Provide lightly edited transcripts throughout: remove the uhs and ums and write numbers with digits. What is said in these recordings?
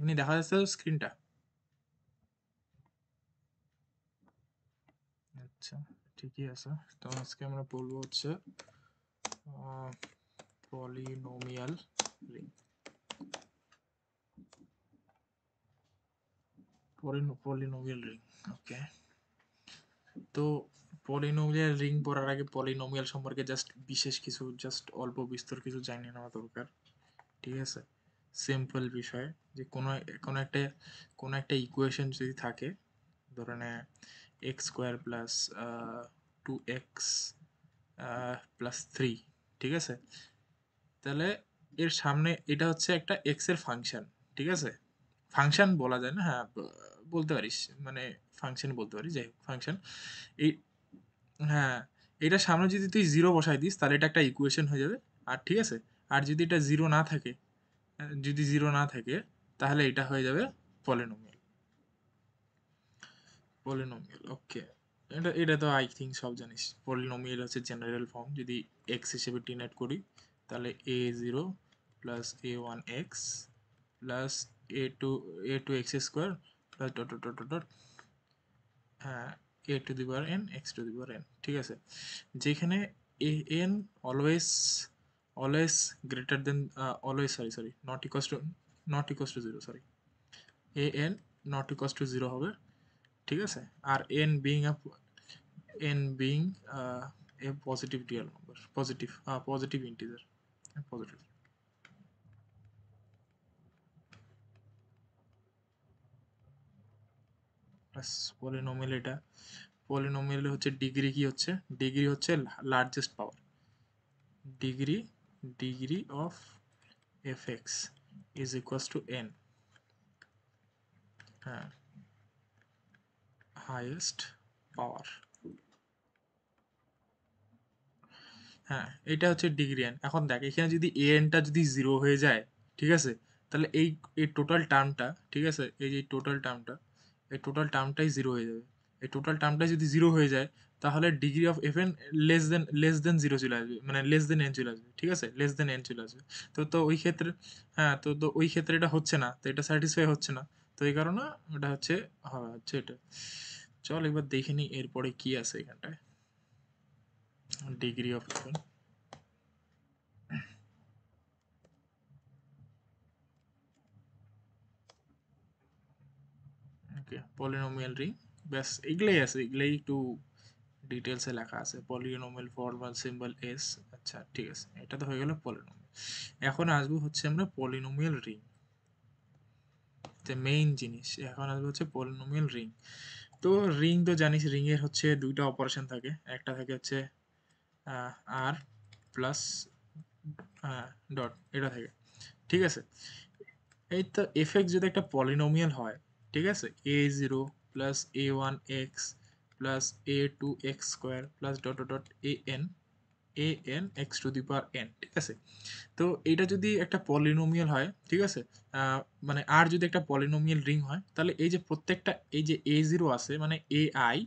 এমনি দেখা যাচ্ছে তো স্ক্রিনটা? আচ্ছা, ঠিকই আছে। তো আজকে আমরা বলবো হচ্ছে পলিনোমিয়াল রিং। পলিনোমিয়াল রিং, ওকে। তো পলিনোমিয়াল রিং পড়ার আগে পলিনোমিয়াল সম্পর্কে জাস্ট অল্প বিস্তর কিছু জানিয়ে নেওয়া দরকার, ঠিক আছে? সিম্পল বিষয়, যে কোনো একটা ইকুয়েশন যদি থাকে, ধরে নে x square plus 2x plus 3, ঠিক আছে? তাহলে এর সামনে এটা হচ্ছে একটা এক্স এর ফাংশন, ঠিক আছে? ফাংশন বলা যায় না, হ্যাঁ বলতে পারিস, মানে ফাংশন বলতে পারিস, যাই হোক ফাংশন। এই, হ্যাঁ, এটার সামনে যদি তুই জিরো বসাই দিস তাহলে এটা একটা ইকুয়েশন হয়ে যাবে। আর ঠিক আছে, আর যদি এটা জিরো না থাকে, যদি জিরো না থাকে তাহলে এটা হয়ে যাবে পলিনোমিয়াল। পলিনোমিয়াল, ওকে। এটা তো আই থিঙ্ক সব জানিস। পলিনোমিয়াল হচ্ছে জেনারেল ফর্ম। যদি এক্স হিসেবে ডিনোট করি তাহলে a0 plus a1x plus a2 x square plus dot dot dot dot, হ্যাঁ, a two the power n x two the power n, ঠিক আছে? যেখানে a n always always greater than, always, sorry not equals to zero, sorry, a n not equals to zero হবে, ঠিক আছে? আর n being a positive real number, positive integer, positive। ব্যাস, polynomial এটা। Polynomial হচ্ছে degree, কি হচ্ছে degree, হচ্ছে largest power. Degree degree of fx is equals to n, হ্যাঁ, হাইয়েস্ট পাওয়ার। হ্যাঁ, এটা হচ্ছে ডিগ্রি n। এখন দেখ, এখানে যদি টা যদি জিরো হয়ে যায়, ঠিক আছে, তাহলে এই টোটাল টার্মটা, ঠিক আছে, এই যে টোটাল টার্মটাই জিরো হয়ে যাবে। এই টোটাল টার্মটাই যদি জিরো হয়ে যায় তাহলে degree of F N less than zero চলে আসবে, মানে লেস দেন এন চলে আসবে, ঠিক আছে, লেস দেন এন চলে আসবে। তো ওই ক্ষেত্রে, হ্যাঁ, তো ওই ক্ষেত্রে এটা হচ্ছে না, তো এটা স্যাটিসফাই হচ্ছে না। তো এই কারণে এটা হচ্ছে এটা। চল এবার দেখে নিই এরপরে কি আছে এখানটায়। Degree of F N, okay, polynomial ring. ব্যাস, এগুলাই আছে, এগুলাই একটু ডিটেলসে লেখা আছে। Polynomial formal symbol S. আচ্ছা, ঠিক আছে, এটা তো হয়ে গেল পলিনোমিয়াল। এখন আসবো হচ্ছে আমরা পলিনোমিয়াল রিং, যে মেইন জিনিস। এখন আসবো হচ্ছে পলিনোমিয়াল রিং। তো রিং তো জানিস, রিং এর হচ্ছে দুইটা অপারেশন থাকে। একটা থাকে হচ্ছে আর প্লাস ডট, এটা থাকে, ঠিক আছে? এই তো এফ যদি একটা পলিনোমিয়াল হয়, ঠিক আছে, a0 plus a1x plus a2x² plus dot dot dot an x two the power n, ঠিক আছে? তো এটা যদি একটা পলিনোমিয়াল হয়, ঠিক আছে, মানে আর যদি একটা পলিনোমিয়াল রিং হয়, তাহলে এই যে প্রত্যেকটা, এই যে a0 আছে মানে ai,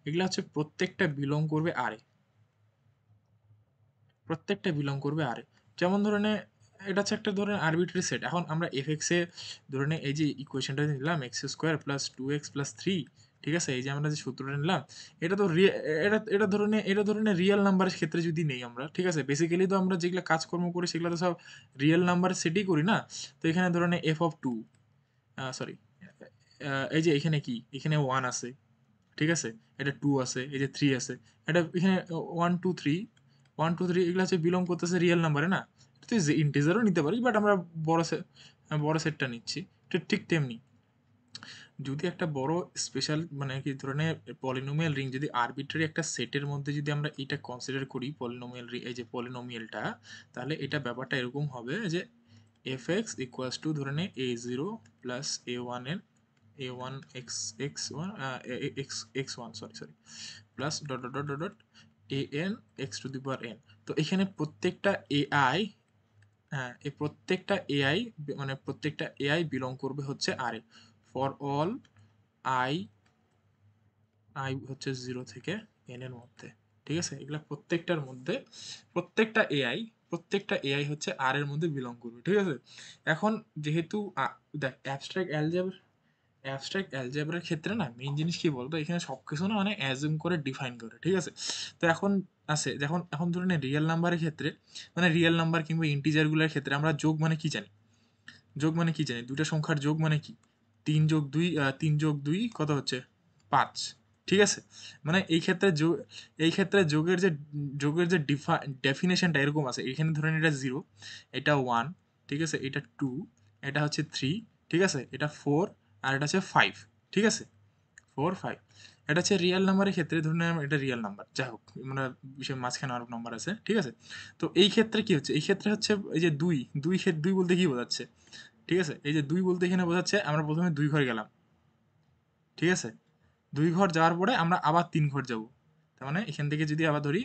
এগুলা হচ্ছে প্রত্যেকটা বিলং করবে আর, প্রত্যেকটা বিলং করবে আর। যেমন ধরে নে, এটা হচ্ছে একটা ধরেন আরবিট্রারি সেট। এখন আমরা এফএক্স এ ধরে নে এই যে ইকুয়েশনটা নিলাম এক্স স্কোয়ার প্লাস 2x+3, ঠিক আছে, এই যে আমরা যে সূত্রটা নিলাম, এটা তো এটা ধরে নে রিয়েল নাম্বারের ক্ষেত্রে যদি নেই আমরা, ঠিক আছে, বেসিক্যালি তো আমরা যেগুলো কাজকর্ম করি সেগুলো তো সব রিয়েল নাম্বারের সেটই করি না। তো এখানে ধরে নে f(2), সরি, এই যে এখানে কি, এখানে 1 আছে, ঠিক আছে, এটা 2 আছে, এই যে 3 আছে, এটা এখানে 1 2 3 এগুলো হচ্ছে বিলং করতেছে রিয়েল নাম্বারে না। তুই ইন্টিজারও নিতে পারিস, বাট আমরা বড় বড় সেটটা নিচ্ছি। ঠিক ঠিক তেমনি যদি একটা বড় স্পেশাল, মানে কি ধরনের পলিনোমিয়াল রিং, যদি আরবিট্রারি একটা সেটের মধ্যে যদি আমরা এটা কনসিডার করি পলিনোমিয়াল রিং, এই যে পলিনোমিয়ালটা, তাহলে এটা ব্যাপারটা এরকম হবে যে এফ এক্স ইকুয়ালস টু ধরে নে a0 plus a1 x1 x1, sorry, plus dot dot dot dot an x two the power n। তো এখানে প্রত্যেকটা ai, হ্যাঁ, এই প্রত্যেকটা এআই, মানে প্রত্যেকটা এআই বিলং করবে হচ্ছে আর এ, ফর অল আই, আই হচ্ছে 0 থেকে n এর মধ্যে, ঠিক আছে? এগুলা প্রত্যেকটার মধ্যে, প্রত্যেকটা এআই প্রত্যেকটা এআই হচ্ছে আর এর মধ্যে বিলং করবে, ঠিক আছে? এখন যেহেতু দেখ অ্যাবস্ট্রাক্ট অ্যালজেব্রার ক্ষেত্রে না মেইন জিনিস কি বলতো, এখানে সব কিছু না মানে অ্যাজুম করে ডিফাইন করে, ঠিক আছে? তো এখন আছে যখন এখন ধরে নে রিয়েল নাম্বারের ক্ষেত্রে, মানে রিয়েল নাম্বার কিংবা ইন্টিজারগুলোর ক্ষেত্রে আমরা যোগ মানে কি জানি? যোগ মানে কি জানি? দুইটা সংখ্যার যোগ মানে কি? 3+2 কত হচ্ছে? 5, ঠিক আছে? মানে এই ক্ষেত্রে যোগের যে ডেফিনেশনটা এরকম আছে, এখানে ধরেন এটা 0, এটা 1, ঠিক আছে? এটা 2, এটা হচ্ছে 3, ঠিক আছে? এটা 4, আর এটা হচ্ছে 5, ঠিক আছে? 4, 5, এটা হচ্ছে রিয়েল নাম্বারের ক্ষেত্রে, ধরে নিলাম এটা রিয়েল নাম্বার, যাই হোক মানে বিষয় মাঝখানে আরো নাম্বার আছে, ঠিক আছে? তো এই ক্ষেত্রে কি হচ্ছে? এই ক্ষেত্রে হচ্ছে এই যে দুই বলতে কি বোঝাচ্ছে? ঠিক আছে, এই যে 2 বলতে এখানে বোঝাচ্ছে আমরা প্রথমে 2 ঘর গেলাম, ঠিক আছে? 2 ঘর যাওয়ার পরে আমরা আবার 3 ঘর যাব। তার মানে এখান থেকে যদি আবার ধরি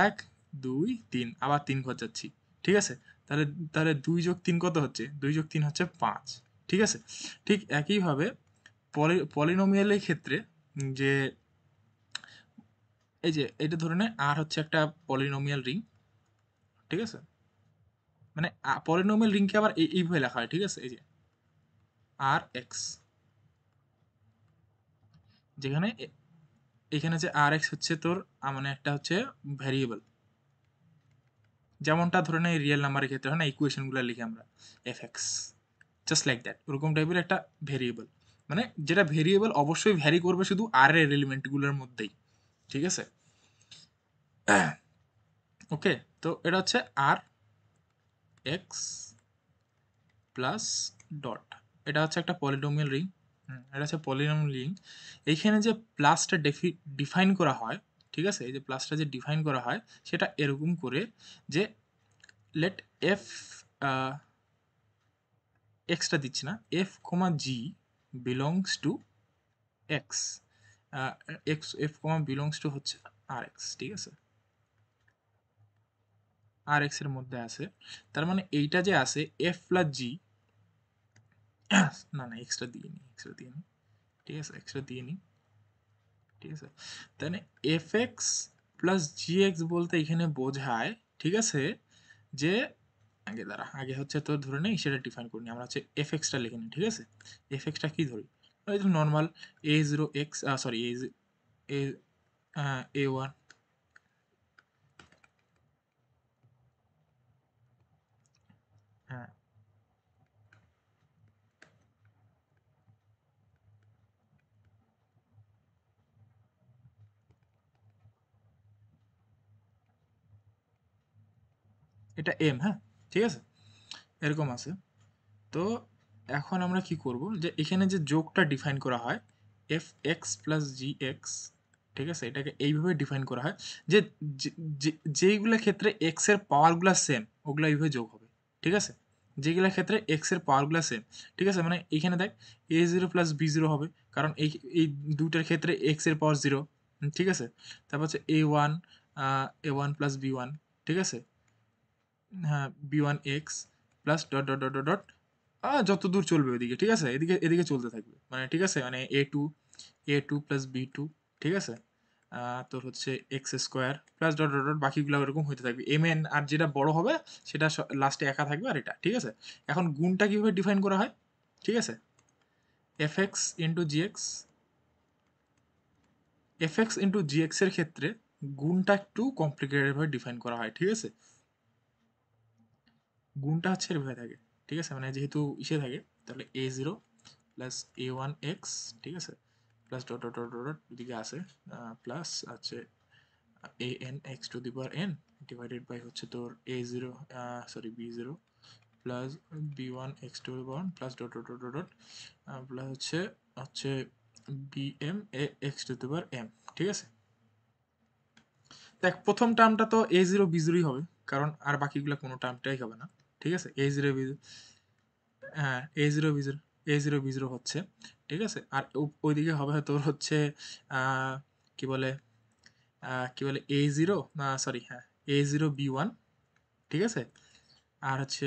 1, 2, 3, আবার 3 ঘর যাচ্ছি, ঠিক আছে? তাহলে তাহলে 2 যোগ 3 কত হচ্ছে? 2 যোগ 3 হচ্ছে 5, ঠিক আছে? ঠিক একইভাবে পলিনোমিয়ালের ক্ষেত্রে যে এই যে এটা ধরে নে আর হচ্ছে একটা পলিনোমিয়াল রিং, ঠিক আছে? মানে পলিনোমিয়াল রিংকে আবার এইভাবে লেখা হয়, ঠিক আছে? এই যে আর এক্স, যেখানে এখানে যে আর এক্স হচ্ছে তোর মানে একটা হচ্ছে ভ্যারিয়েবল, যেমনটা ধরে নেই রিয়েল নাম্বারের ক্ষেত্রে হয় না ইকুয়েশনগুলো লিখি আমরা F x, just like that, ওরকম টাইপের একটা ভেরিয়েবল, মানে যেটা ভেরিয়েবল অবশ্যই ভ্যারি করবে শুধু আর এর এলিমেন্টগুলোর মধ্যেই, ঠিক আছে? ওকে, তো এটা হচ্ছে আর এক্স প্লাস ডট, এটা হচ্ছে একটা পলিনোমিয়াল রিং। এটা হচ্ছে পলিনোমিয়াল রিং। এইখানে যে প্লাসটা ডিফাইন করা হয়, ঠিক আছে? এই যে প্লাসটা যে ডিফাইন করা হয় সেটা এরকম করে যে লেট এফ এক্সটা দিচ্ছি না, F comma G belongs to x, F comma belongs to হচ্ছে আর এক্স, ঠিক আছে? আর এক্স এর মধ্যে আছে, তার মানে এইটা যে আছে এফ প্লাস জি, না এক্সট্রা দিয়ে নি, ঠিক আছে? এক্সট্রা দিয়ে নি, ঠিক আছে? তাহলে F x plus g x বলতে এখানে বোঝায়, ঠিক আছে, যে আগে হচ্ছে তো ধরে নেই সেটা ডিফাইন করিনি, আমরা হচ্ছে এফ এক্সটা লিখে নিই, ঠিক আছে? এফ এক্সটা কি ধরি? ওই যে নর্মাল A0x, সরি এ A1, হ্যাঁ এটা এম, হ্যাঁ ঠিক আছে, এরকম আছে। তো এখন আমরা কি করব, যে এখানে যে যোগটা ডিফাইন করা হয় F x plus g x, ঠিক আছে, এটাকে এইভাবে ডিফাইন করা হয় যে যেইগুলো ক্ষেত্রে এক্স এর পাওয়ারগুলো সেম ওগুলো এইভাবে যোগ হবে, ঠিক আছে? যেগুলো ক্ষেত্রে এক্স এর পাওয়ারগুলো সেম, ঠিক আছে? মানে এইখানে দেখ A0 প্লাস B0 হবে, কারণ এই এই দুইটার ক্ষেত্রে এক্স এর পাওয়ার 0, ঠিক আছে? তারপর হচ্ছে A1 প্লাস B1, ঠিক আছে? হ্যাঁ, B1 x plus dot dot dot dot dot যত দূর চলবে ওইদিকে, ঠিক আছে? এদিকে এদিকে চলতে থাকবে, মানে ঠিক আছে, মানে A2 প্লাস B2, ঠিক আছে? তোর হচ্ছে x square plus dot dot dot বাকিগুলো ওরকম হতে থাকবে, এম এন, আর যেটা বড় হবে সেটা লাস্টে একা থাকবে, আর এটা, ঠিক আছে? এখন গুণটা কিভাবে ডিফাইন করা হয়, ঠিক আছে? এফ এক্স ইন্টু জি এক্স, এফ এক্স ইন্টু জি এক্স এর ক্ষেত্রে গুণটা একটু কমপ্লিকেটেড ভাবে ডিফাইন করা হয়, ঠিক আছে? গুণটা হচ্ছে এভাবে থাকে, ঠিক আছে? মানে যেহেতু ইসে থাকে, তাহলে A0 প্লাস A1 x, ঠিক আছে, plus dot dot dot dot এদিকে আছে প্লাস আছে an x⁴n ডিভাইডেড বাই হচ্ছে তোর A0, sorry B0 plus B1 x⁴ plus dot dot dot dot plus হচ্ছে হচ্ছে bm x⁴m, ঠিক আছে? দেখ প্রথম টার্মটা তো A0 B0ই হবে, কারণ আর বাকিগুলো কোনো টার্মটাই হবে না, ঠিক আছে? A0 B0, হ্যাঁ A0 B0 হচ্ছে, ঠিক আছে? আর ওইদিকে হবে তোর হচ্ছে কি বলে A0, সরি হ্যাঁ A0 B1, ঠিক আছে? আর হচ্ছে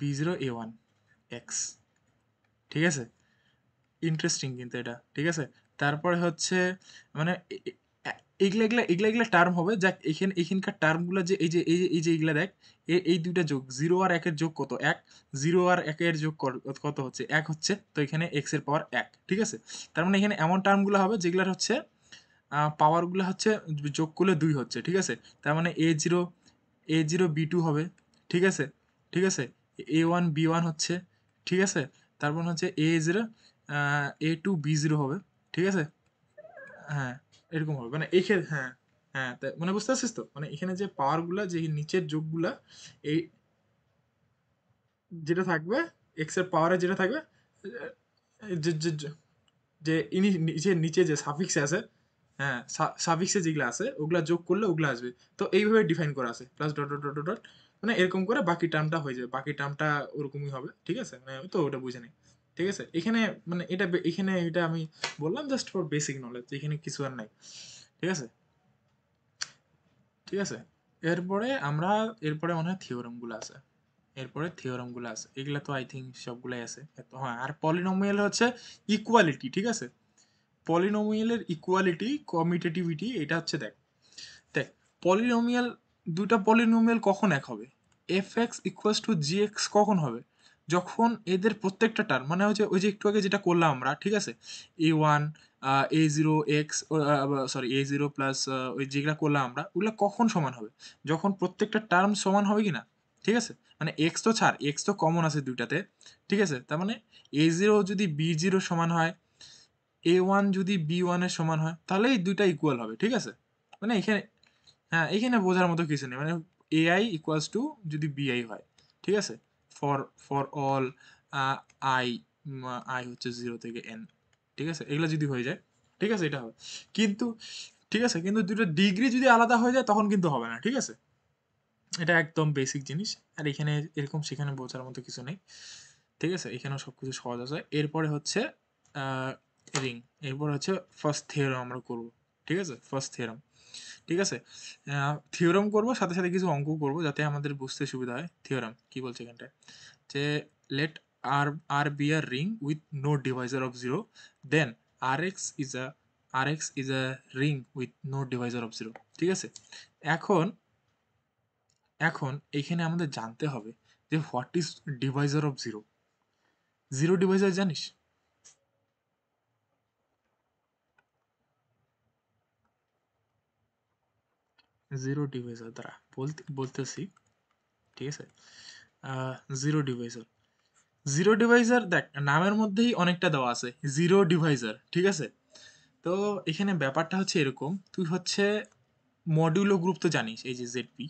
B0 A1 x, ঠিক আছে? ইন্টারেস্টিং কিন্তু এটা, ঠিক আছে? তারপরে হচ্ছে মানে এগুলা এগুলা এগুলা এগুলা টার্ম হবে। যাক এখানকার টার্মগুলা যে এই যে এগুলা দেখ, এই ২ টা যোগ 0 আর ১ এর যোগ কত? ১। 0 আর ১ এর যোগ কত হচ্ছে? ১ হচ্ছে। তো এখানে x এর পাওয়ার ১। ঠিক আছে? তার মানে এখানে এমন টার্মগুলা হবে যেগুলার হচ্ছে পাওয়ারগুলা হচ্ছে যোগ করলে ২ হচ্ছে। ঠিক আছে? তার মানে a0 b2 হবে। ঠিক আছে? ঠিক আছে? a1 b1 হচ্ছে। ঠিক আছে? তারপর হচ্ছে a0 a2 b0 হবে। ঠিক আছে? হ্যাঁ, এরকম হবে। মানে হ্যাঁ, হ্যাঁ, মানে বুঝতে পারছিস তো? মানে এখানে যে পাওয়ার গুলা যে নিচের যোগগুলা এই যেটা থাকবে এক্স এর পাওয়ারে যেটা থাকবে যে যে যে যে নিচে যে সাফিক্সে আছে, হ্যাঁ, সাফিক্সে যেগুলো আছে ওগুলা যোগ করলে ওগুলো আসবে। তো এইভাবে ডিফাইন করা আছে plus dot dot dot dot dot, মানে এরকম করে বাকি টার্মটা হয়ে যাবে, বাকি টার্মটা ওরকমই হবে। ঠিক আছে? মানে ওই তো ওটা বুঝে নেই। ঠিক আছে? এখানে মানে এখানে এটা আমি বললাম জাস্ট ফর বেসিক নলেজ, এখানে কিছু আর নাই। ঠিক আছে? ঠিক আছে? এরপরে মনে হয় থিওরেম গুলো আছে। এগুলা তো আই থিঙ্ক সবগুলাই আছে। তো হ্যাঁ, আর পলিনোমিয়াল হচ্ছে ইকুয়ালিটি। ঠিক আছে? পলিনোমিয়ালের ইকুয়ালিটি, কমিউটেটিভিটি, এটা হচ্ছে দেখ দেখ পলিনোমিয়াল, দুটা পলিনোমিয়াল কখন এক হবে? F x equals to G x কখন হবে? যখন এদের প্রত্যেকটা টার্ম, মানে হচ্ছে ওই যে একটু আগে যেটা করলাম আমরা, ঠিক আছে, a1 a0 x, sorry a0 plus ওই যেগুলা করলাম আমরা, ওগুলা কখন সমান হবে? যখন প্রত্যেকটা টার্ম সমান হবে কিনা। ঠিক আছে? মানে এক্স তো ছাড়, এক্স তো কমন আছে দুইটাতে। ঠিক আছে? তার মানে a0 যদি b0 সমান হয়, a1 যদি b1 এর সমান হয়, তাহলে এই দুইটা ইকুয়াল হবে। ঠিক আছে? মানে এখানে, হ্যাঁ, এখানে বোঝার মতো কিছু নেই। মানে এআই ইকুয়ালস টু যদি বিআই হয়। ঠিক আছে? For for all I, I হচ্ছে 0 থেকে n। ঠিক আছে? এগুলো যদি হয়ে যায়, ঠিক আছে, এটা হবে। কিন্তু ঠিক আছে, কিন্তু দুটো ডিগ্রি যদি আলাদা হয়ে যায় তখন কিন্তু হবে না। ঠিক আছে? এটা একদম বেসিক জিনিস। আর এখানে এরকম সেখানে বোঝার মতো কিছু নেই। ঠিক আছে? এখানেও সবকিছু সহজ আছে। এরপরে হচ্ছে রিং। এরপর হচ্ছে ফার্স্ট থিওরাম আমরা করব। ঠিক আছে? First theorem. ঠিক আছে? থিওরাম করব, সাথে সাথে কিছু অঙ্ক করব যাতে আমাদের বুঝতে সুবিধা হয়। থিওরাম কি বলছে এখানটায়, যে let R R be R ring with no divisor of zero, then R x is a ring with no divisor of zero. ঠিক আছে? এখন এখন এইখানে আমাদের জানতে হবে যে what is divisor of zero. Zero divisor জানিস? জিরো ডিভাইজার দ্বারা বলতেছি। ঠিক আছে? জিরো ডিভাইজার, জিরো ডিভাইজার দেখ নামের মধ্যেই অনেকটা দেওয়া আছে, জিরো ডিভাইজার। ঠিক আছে? তো এখানে ব্যাপারটা হচ্ছে এরকম, তুই হচ্ছে মডিউলো গ্রুপ তো জানিস, এই যে জেডপি,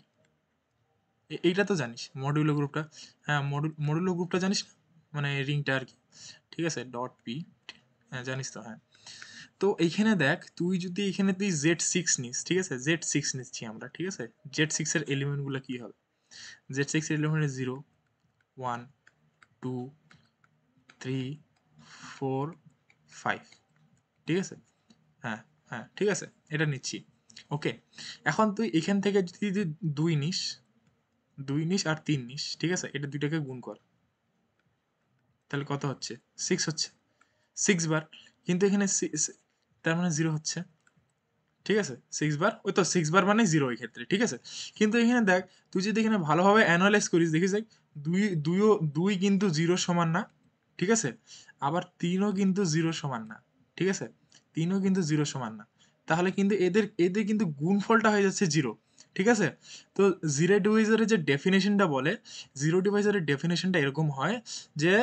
এইটা তো জানিস মডিউলো গ্রুপটা। হ্যাঁ, মডিউলো গ্রুপটা জানিস না? মানে রিংটা আর কি। ঠিক আছে? ডট পি, হ্যাঁ জানিস তো, হ্যাঁ। তো এইখানে দেখ, তুই Z6 নিস, ঠিক আছে, Z6 নিচ্ছি আমরা, ঠিক আছে, Z6 এর এলিমেন্ট গুলো কি হবে? Z6 এর এলিমেন্ট 0 1 2 3 4 5। ঠিক আছে? হ্যাঁ, হ্যাঁ, ঠিক আছে, এটা নিচ্ছি। ওকে, এখন তুই এখান থেকে যদি দুই নিস, আর 3 নিস, ঠিক আছে, এটা দুইটাকে গুণ কর, তাহলে কত হচ্ছে? 6 হচ্ছে, 6 বার। কিন্তু এখানে তার মানে 0 হচ্ছে। ঠিক আছে? 6 বার, ওই তো 6 বার মানে 0 এই ক্ষেত্রে। ঠিক আছে? কিন্তু এখানে দেখ, তুই যদি এখানে ভালোভাবে অ্যানালাইজ করিস, দেখিস দেখ, 2 কিন্তু 0 সমান না। ঠিক আছে? আবার 3ও কিন্তু 0 সমান না। ঠিক আছে? 3ও কিন্তু 0 সমান না। তাহলে কিন্তু এদের কিন্তু গুণফলটা হয়ে যাচ্ছে 0। ঠিক আছে? তো জিরো ডিভাইজারের যে ডেফিনেশনটা বলে, জিরো ডিভাইজারের ডেফিনেশনটা এরকম হয় যে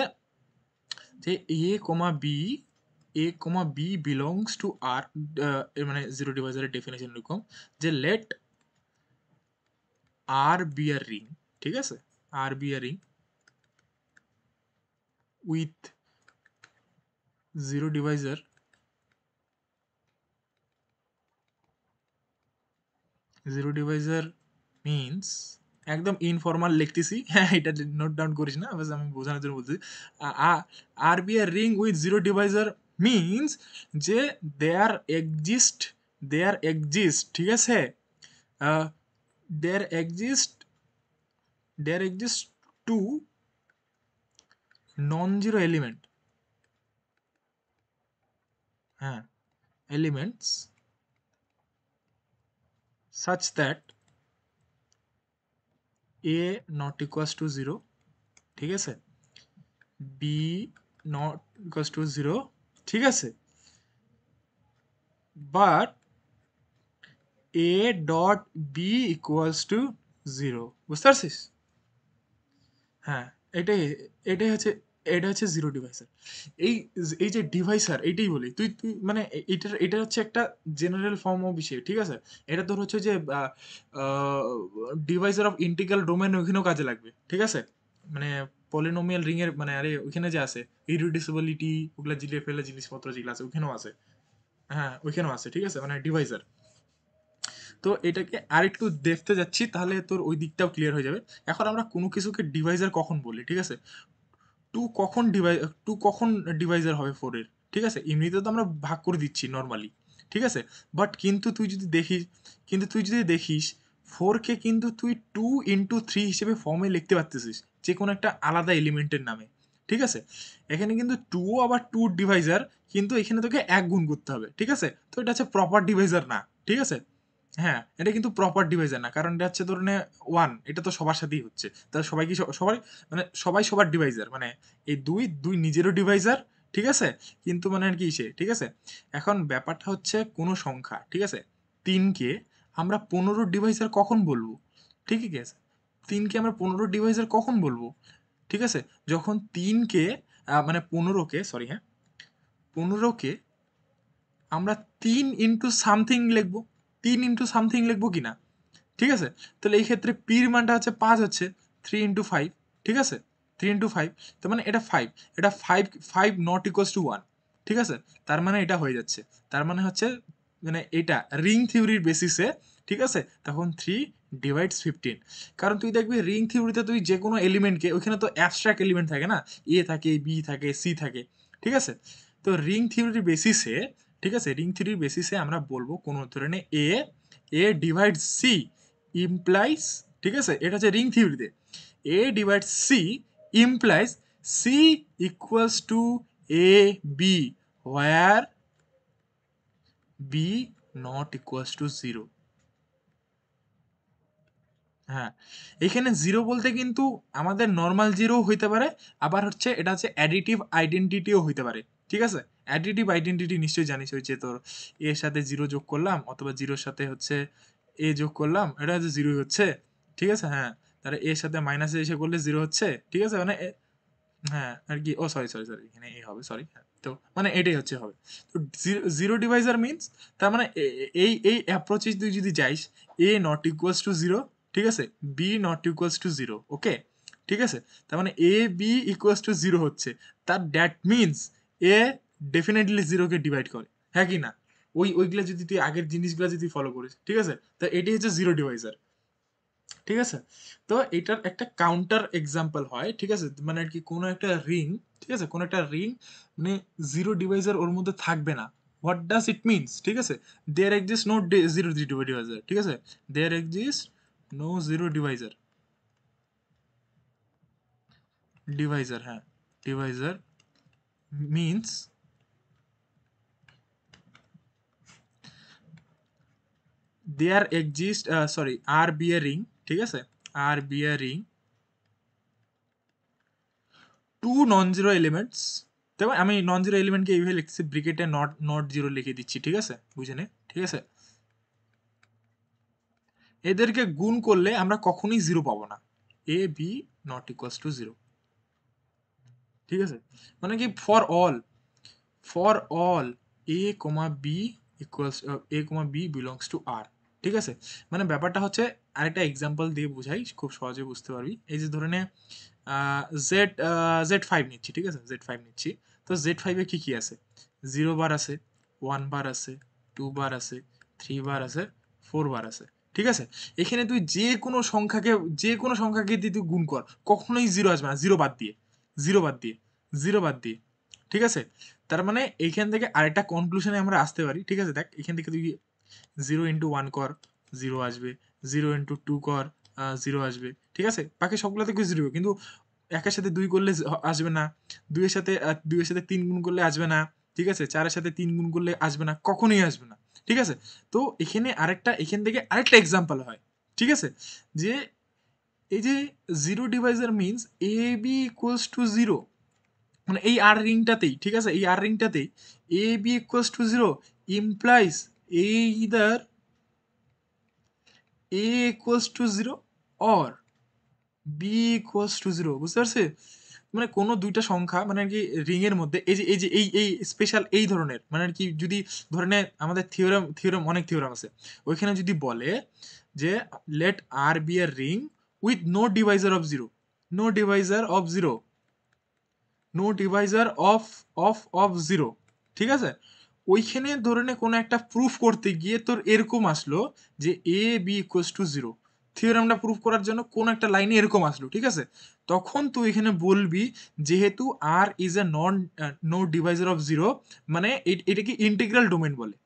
যে A comma B belongs to R, মানে জিরো ডিভাইজারের ডেফিনেশন এরকম যে let R be R ring. ঠিক আছে? R be R ring with zero divisor, zero divisor means, একদম ইনফর্মাল লিখতেছি, হ্যাঁ, এটা নোট ডাউন করিস না, বাস আমি বোঝানোর জন্য বলতেছি। R be R ring with zero divisor means যে দেয়ার এক্সিস্ট, ঠিক আছে, there exist two non zero element, হ্যাঁ, elements such that a not equals to 0, ঠিক আছে, b not equals to 0, ঠিক আছে, but a dot b equals to 0, বুঝতে পারছিস? হ্যাঁ, এটাই এটাই হচ্ছে এটা হচ্ছে জিরো ডিভাইসার। এই এই যে ডিভাইসার এইটাই বলি, তুই তুই মানে এটার এটা হচ্ছে একটা জেনারেল ফর্ম অফ বিষয়, ঠিক আছে? এটা তোর হচ্ছে যে ডিভাইসার অফ ইন্টিগ্রাল ডোমেন ওইখানেও কাজে লাগবে, ঠিক আছে? মানে পলিনোমিয়াল রিং এর মানে আরে ওইখানে যে আছে ইরিডিউসিবিলিটি, ওগুলা জিলে ফেলে জিনিসপত্র যেগুলো আছে ওইখানেও আছে। হ্যাঁ, ওইখানেও আছে, ঠিক আছে, মানে ডিভাইসার। তো এটাকে আরেকটু দেখতে যাচ্ছি, তাহলে তোর ওই দিকটাও ক্লিয়ার হয়ে যাবে। এখন আমরা কোনো কিছুকে ডিভাইজার কখন বলি, ঠিক আছে? টু কখন ডিভাইজার হবে ফোরের, ঠিক আছে? এমনিতে তো আমরা ভাগ করে দিচ্ছি নর্মালি, ঠিক আছে? বাট কিন্তু তুই যদি দেখিস ফোরকে কিন্তু তুই 2 × 3 হিসেবে ফর্মে লিখতে পারতেছিস, যে কোনো একটা আলাদা এলিমেন্টের নামে, ঠিক আছে? এখানে কিন্তু টু আবার টু ডিভাইজার, কিন্তু এখানে তোকে এক গুণ করতে হবে, ঠিক আছে? তো এটা হচ্ছে প্রপার ডিভাইজার না, ঠিক আছে? হ্যাঁ, এটা কিন্তু প্রপার ডিভাইজার না, কারণ এটা হচ্ছে ধরনে ওয়ান, এটা তো সবার সাথেই হচ্ছে, তাহলে সবাই কি সবাই মানে সবাই সবার ডিভাইজার, মানে এই দুই দুই নিজেরও ডিভাইজার, ঠিক আছে? কিন্তু মানে আর কি সে, ঠিক আছে? এখন ব্যাপারটা হচ্ছে কোনো সংখ্যা, ঠিক আছে, 3কে আমরা 15 ডিভাইজার কখন বলবো, ঠিক আছে? 3কে আমরা 15 ডিভাইজার কখন বলবো, ঠিক আছে? যখন 3কে মানে 15কে, সরি হ্যাঁ, 15কে আমরা 3 × সামথিং লিখবো, 3 × সামথিং লিখবো কিনা, ঠিক আছে? তাহলে এই ক্ষেত্রে পির মানটা হচ্ছে 5, হচ্ছে 3 × 5, ঠিক আছে? 3 × 5, তার মানে এটা 5, এটা 5 নট ইকুয়ালস টু 1, ঠিক আছে? তার মানে এটা হয়ে যাচ্ছে, তার মানে হচ্ছে মানে এটা রিং থিওরির বেসিসে, ঠিক আছে, তখন 3 / 15, কারণ তুই দেখবি রিং থিওরিতে তুই যে কোনো এলিমেন্টকে, ওইখানে তো অ্যাবস্ট্রাক্ট এলিমেন্ট থাকে না, এ থাকে, বি থাকে, সি থাকে, ঠিক আছে? তো রিং থিওরির বেসিসে, ঠিক আছে, রিং থিওরির বেসিসে আমরা বলবো কোনো ধরনের এ ডিভাইড সি ইমপ্লাইজ, ঠিক আছে, এটা হচ্ছে রিং থিওরিতে A divide C implies C equals to A B, where B not equals to 0। হ্যাঁ, এখানে জিরো বলতে কিন্তু আমাদের নর্মাল জিরো হইতে পারে, আবার হচ্ছে এটা হচ্ছে অ্যাডিটিভ আইডেন্টিটিও হইতে পারে, ঠিক আছে? অ্যাডিটিভ আইডেন্টিটি নিশ্চয়ই জানিস, হচ্ছে তোর এর সাথে জিরো যোগ করলাম অথবা জিরোর সাথে হচ্ছে এ যোগ করলাম, এটা হচ্ছে জিরোই হচ্ছে, ঠিক আছে? হ্যাঁ, তাহলে এর সাথে মাইনাসে এসে করলে জিরো হচ্ছে, ঠিক আছে, মানে হ্যাঁ আর কি, ও সরি সরি সরি, এখানে এ হবে, সরি, হ্যাঁ, তো মানে এটাই হচ্ছে হবে। তো জিরো ডিভাইজার মিনস, তার মানে এই অ্যাপ্রোচে তুই যদি যাইস, এ নট ইকুয়ালস টু 0, ঠিক আছে, বি নট ইকুয়ালস টু 0, ওকে, ঠিক আছে? তার মানে এ বি ইকুয়ালস টু 0 হচ্ছে, তার দ্যাট মিনস এ ডেফিনেটলি 0কে ডিভাইড করে, হ্যাঁ কি না? ওইগুলা যদি তুই আগের জিনিসগুলো যদি ফলো করিস, ঠিক আছে, তো এটাই হচ্ছে জিরো ডিভাইজার, ঠিক আছে? তো এটার একটা কাউন্টার এক্সাম্পল হয়, ঠিক আছে, মানে আর কি কোনো একটা রিং, ঠিক আছে, কোনো একটা রিং মানে জিরো ডিভাইজার ওর মধ্যে থাকবে না, হোয়াট ডাজ ইট মিনস, ঠিক আছে? There exist no zero divisor, ঠিক আছে, there exist no zero divisor, হ্যাঁ, divisor means there exist, sorry, R be a ring, ঠিক আছে, R be a ring two non zero elements, দেখো আমি non zero এলিমেন্টকে এইভাবে লিখছি, ব্রিকেটে নট নট জিরো লিখে দিচ্ছি, ঠিক আছে, বুঝে নে, ঠিক আছে? এদেরকে গুণ করলে আমরা কখনোই জিরো পাবো না, A B not equals to 0, ঠিক আছে? মানে কি for all A comma B equals A comma B belongs to R, ঠিক আছে? মানে ব্যাপারটা হচ্ছে, আরেকটা এক্সাম্পল দিয়ে বুঝাই, খুব সহজে বুঝতে পারবি। এই যে ধরে নে জেড Z5 নিচ্ছি, ঠিক আছে, Z5 নিচ্ছি, তো Z5-এ কি কি আছে? 0 বার আছে, 1 বার আছে, 2 বার আছে, 3 বার আছে, 4 বার আছে, ঠিক আছে? এখানে তুই যে কোনো সংখ্যাকে দিয়ে তুই গুণ কর, কখনোই জিরো আসবে না, জিরো বাদ দিয়ে, জিরো বাদ দিয়ে, জিরো বাদ দিয়ে, ঠিক আছে? তার মানে এইখান থেকে আরেকটা কনক্লুশনে আমরা আসতে পারি, ঠিক আছে? দেখ এখান থেকে তুই 0 × 1 কর, জিরো আসবে, 0 × 2 কর, জিরো আসবে, ঠিক আছে? বাকি সবগুলোতে কিছু জিরো, কিন্তু একের সাথে দুই করলে আসবে না, দুইয়ের সাথে 3 গুণ করলে আসবে না, ঠিক আছে, 4 এর সাথে 3 গুণ করলে আসবে না, কখনোই আসবে না। ঠিক আছে? তো এখানে এখান থেকে আরেকটা এক্সাম্পল হয়। ঠিক আছে? যে এই যে 0 Deviser means AB equals to 0, মানে এই আর রিংটাতেই, ঠিক আছে, এই আর রিংটাতেই AB equals to 0 implies either A equals to 0 or B equals to 0, বুঝতে পারছে? মানে কোনো দুইটা সংখ্যা মানে আর কি রিং এর মধ্যে এই স্পেশাল এই ধরনের মানে আর কি, যদি ধরে নেয় আমাদের থিওরাম অনেক থিওরাম আছে, ওইখানে যদি বলে যে let R be a ring with no divisor of 0, no divisor of 0, no divisor of 0, ঠিক আছে, ওইখানে ধরে নে কোনো একটা প্রুফ করতে গিয়ে তোর এরকম আসলো যে এ বি ইকুয়ালস টু 0, থিওরামটা প্রুফ করার জন্য কোন একটা লাইনে এরকম আসলো, ঠিক আছে, তখন তুই এখানে বলবি যেহেতু R is a no divisor of 0, মানে এটাকে ইন্টিগ্রাল ডোমেন বলে,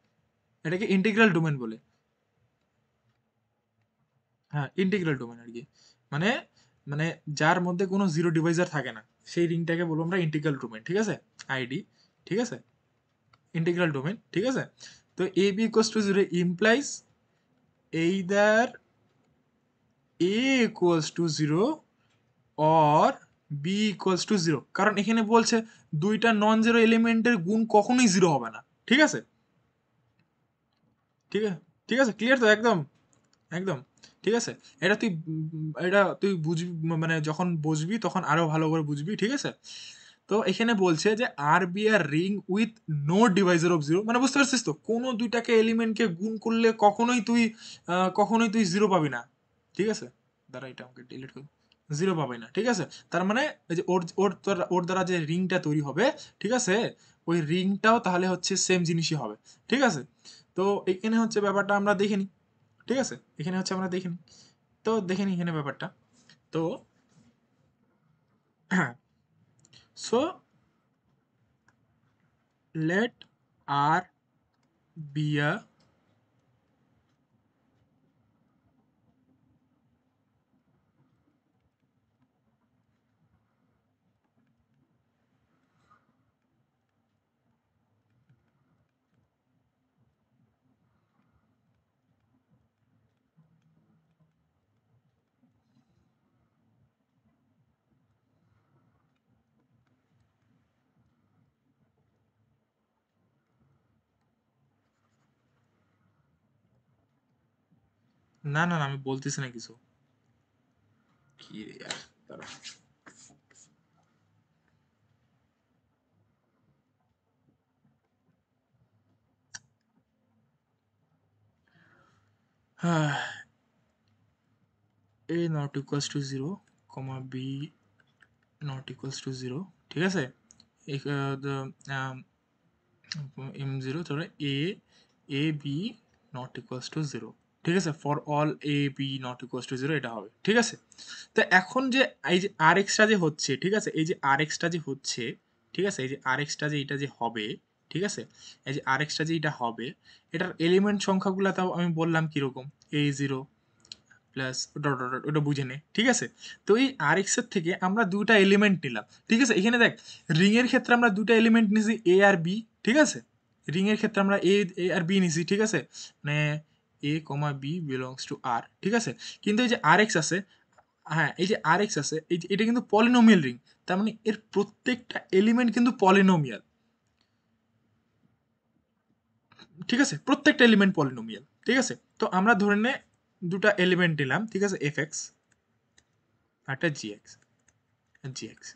এটাকে ইন্টিগ্রাল ডোমেন বলে। হ্যাঁ, ইন্টিগ্রাল ডোমেন আর কি, মানে মানে যার মধ্যে কোনো জিরো ডিভাইজার থাকে না সেই রিংটাকে বলবো আমরা ইন্টিগ্রাল ডোমেন, ঠিক আছে, আইডি, ঠিক আছে, ইন্টিগ্রাল ডোমেন, ঠিক আছে। তো a b equals to 0 implies either a equals to 0 or b equals to 0, কারণ এখানে বলছে দুইটা নন জিরো এলিমেন্টের গুণ কখনোই 0 হবে না, ঠিক আছে, ঠিক আছে, ঠিক আছে, ক্লিয়ার তো একদম, একদম, ঠিক আছে। এটা তুই বুঝবি, মানে যখন বুঝবি তখন আরো ভালো করে বুঝবি, ঠিক আছে। তো এখানে বলছে যে R be R ring with no divisor of 0, মানে বুঝতে পারছিস তো, কোনো দুইটাকে এলিমেন্টকে গুণ করলে কখনোই তুই 0 পাবি না, ঠিক আছে। দাঁড়া, এটা আমাকে ডিলিট করি, 0 পাবি না, ঠিক আছে। তার মানে এই যে ওর দ্বারা যে রিংটা তৈরি হবে, ঠিক আছে, ওই রিংটাও তাহলে হচ্ছে সেম জিনিসই হবে, ঠিক আছে। তো এখানে হচ্ছে ব্যাপারটা আমরা দেখে নিই, ঠিক আছে, এখানে হচ্ছে আমরা দেখে নিই, তো দেখে নিই এখানে ব্যাপারটা। তো so let R be a, না না না, আমি বলতেছি না কিছু, কি রে यार, দাঁড়া। a not equals to 0, comma b not equals to 0, ঠিক আছে, এম জিরো, তাহলে a B not equals to 0, ঠিক আছে, for all a B not equals to 0 এটা হবে, ঠিক আছে। তো এখন যে এই যে আর এক্সটা যে হচ্ছে, ঠিক আছে, এই যে আর এক্সটা যে হচ্ছে, ঠিক আছে, এই যে আর এক্সটা যে এটা যে হবে, ঠিক আছে, এই যে আর এক্সটা যে এটা হবে, এটার এলিমেন্ট সংখ্যাগুলো তাও আমি বললাম কিরকম, A0 plus dot dot dot, ওটা বুঝে নে, ঠিক আছে। তো এই আর এক্স এর থেকে আমরা দুইটা এলিমেন্ট নিলাম, ঠিক আছে, এখানে দেখ রিং এর ক্ষেত্রে আমরা দুইটা এলিমেন্ট নিছি এ আর বি, ঠিক আছে, রিং এর ক্ষেত্রে আমরা এ আর বি নিছি, ঠিক আছে, মানে এ comma B belongs to R, ঠিক আছে। কিন্তু এই যে আর এক্স আছে, হ্যাঁ এই যে আর এক্স আছে, এটা কিন্তু পলিনোমিয়াল রিং, তার মানে এর প্রত্যেকটা এলিমেন্ট কিন্তু পলিনোমিয়াল, ঠিক আছে, প্রত্যেকটা এলিমেন্ট পলিনোমিয়াল, ঠিক আছে। তো আমরা ধরে নে দুটা এলিমেন্ট নিলাম, ঠিক আছে, এফ এক্স আর একটা জি এক্স,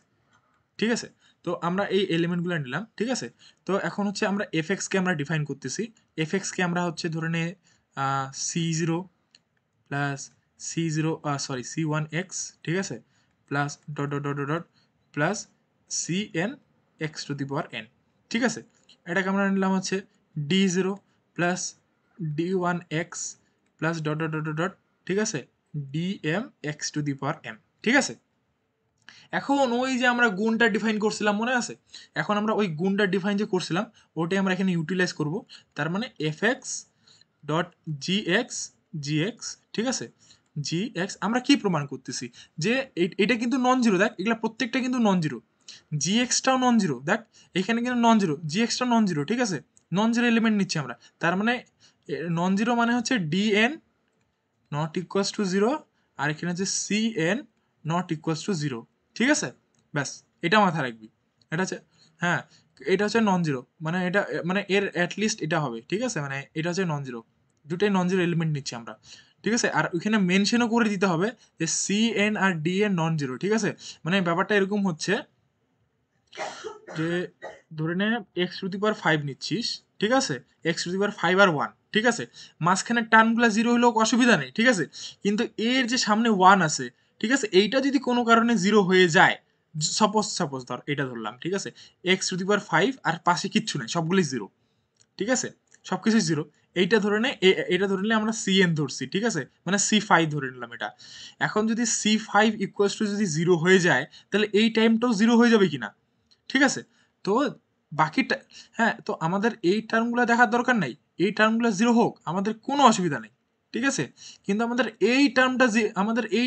ঠিক আছে। তো আমরা এই এলিমেন্টগুলো নিলাম, ঠিক আছে। তো এখন হচ্ছে আমরা এফ এক্সকে আমরা ডিফাইন করতেছি, এফ এক্সকে আমরা হচ্ছে ধরে নে C0 plus C0, sorry C1x, ঠিক আছে, plus dot dot dot dot plus CN x to the power n, ঠিক আছে। এটাকে আমরা নিলাম হচ্ছে D0 plus D1x plus dot dot dot dot, ঠিক আছে, DM x to the power m, ঠিক আছে। এখন ওই যে আমরা গুণটা ডিফাইন করছিলাম মনে আছে, এখন আমরা ওই গুণটা ডিফাইন যে করছিলাম ওটাই আমরা এখানে ইউটিলাইজ করব, তার মানে এফ এক্স ডট জি এক্স, ঠিক আছে, জি এক্স আমরা কি প্রমাণ করতেছি যে এটা কিন্তু নন জিরো, দেখ এগুলা প্রত্যেকটা কিন্তু নন জিরো, জি এক্সটাও নন জিরো, দেখ এখানে কিন্তু নন জিরো, জি এক্সটাও নন জিরো, ঠিক আছে, নন জিরো এলিমেন্ট নিচ্ছি আমরা, তার মানে নন জিরো মানে হচ্ছে d n not equals to zero, আর এখানে হচ্ছে c n not equals to zero, ঠিক আছে, ব্যাস এটা মাথায় রাখবি, এটা হচ্ছে, হ্যাঁ এটা হচ্ছে নন জিরো, মানে এটা মানে এর অ্যাটলিস্ট এটা হবে, ঠিক আছে, মানে এটা হচ্ছে নন জিরো, দুটোই নন জিরো এলিমেন্ট নিচ্ছি আমরা, ঠিক আছে, আর ওইখানে মেনশনও করে দিতে হবে যে সি এন আর ডি এন নন জিরো, ঠিক আছে, মানে ব্যাপারটা এরকম হচ্ছে যে ধরে নে x to the power five নিচ্ছিস, ঠিক আছে, x to the power five আর ওয়ান, ঠিক আছে, মাঝখানের টার্মগুলো জিরো হলেও অসুবিধা নেই, ঠিক আছে, কিন্তু এর যে সামনে ওয়ান আছে, ঠিক আছে, এইটা যদি কোনো কারণে জিরো হয়ে যায়, সাপোজ সাপোজ ধর এটা ধরলাম, ঠিক আছে, x to the power five আর পাশে কিচ্ছু নেই, সবগুলোই জিরো, ঠিক আছে, সবকিছু জিরো, এইটা ধরে নে এটা ধরে নিলে আমরা সি এন ধরছি, ঠিক আছে, মানে সি ফাইভ ধরে নিলাম এটা, এখন যদি সি ফাইভ ইকুয়ালস টু যদি জিরো হয়ে যায়, তাহলে এই টাইমটাও জিরো হয়ে যাবে কিনা, ঠিক আছে, তো বাকিটা, হ্যাঁ, তো আমাদের এই টার্মগুলো দেখার দরকার নাই, এই টার্মগুলো জিরো হোক আমাদের কোনো অসুবিধা নেই, ঠিক আছে, কিন্তু আমাদের এই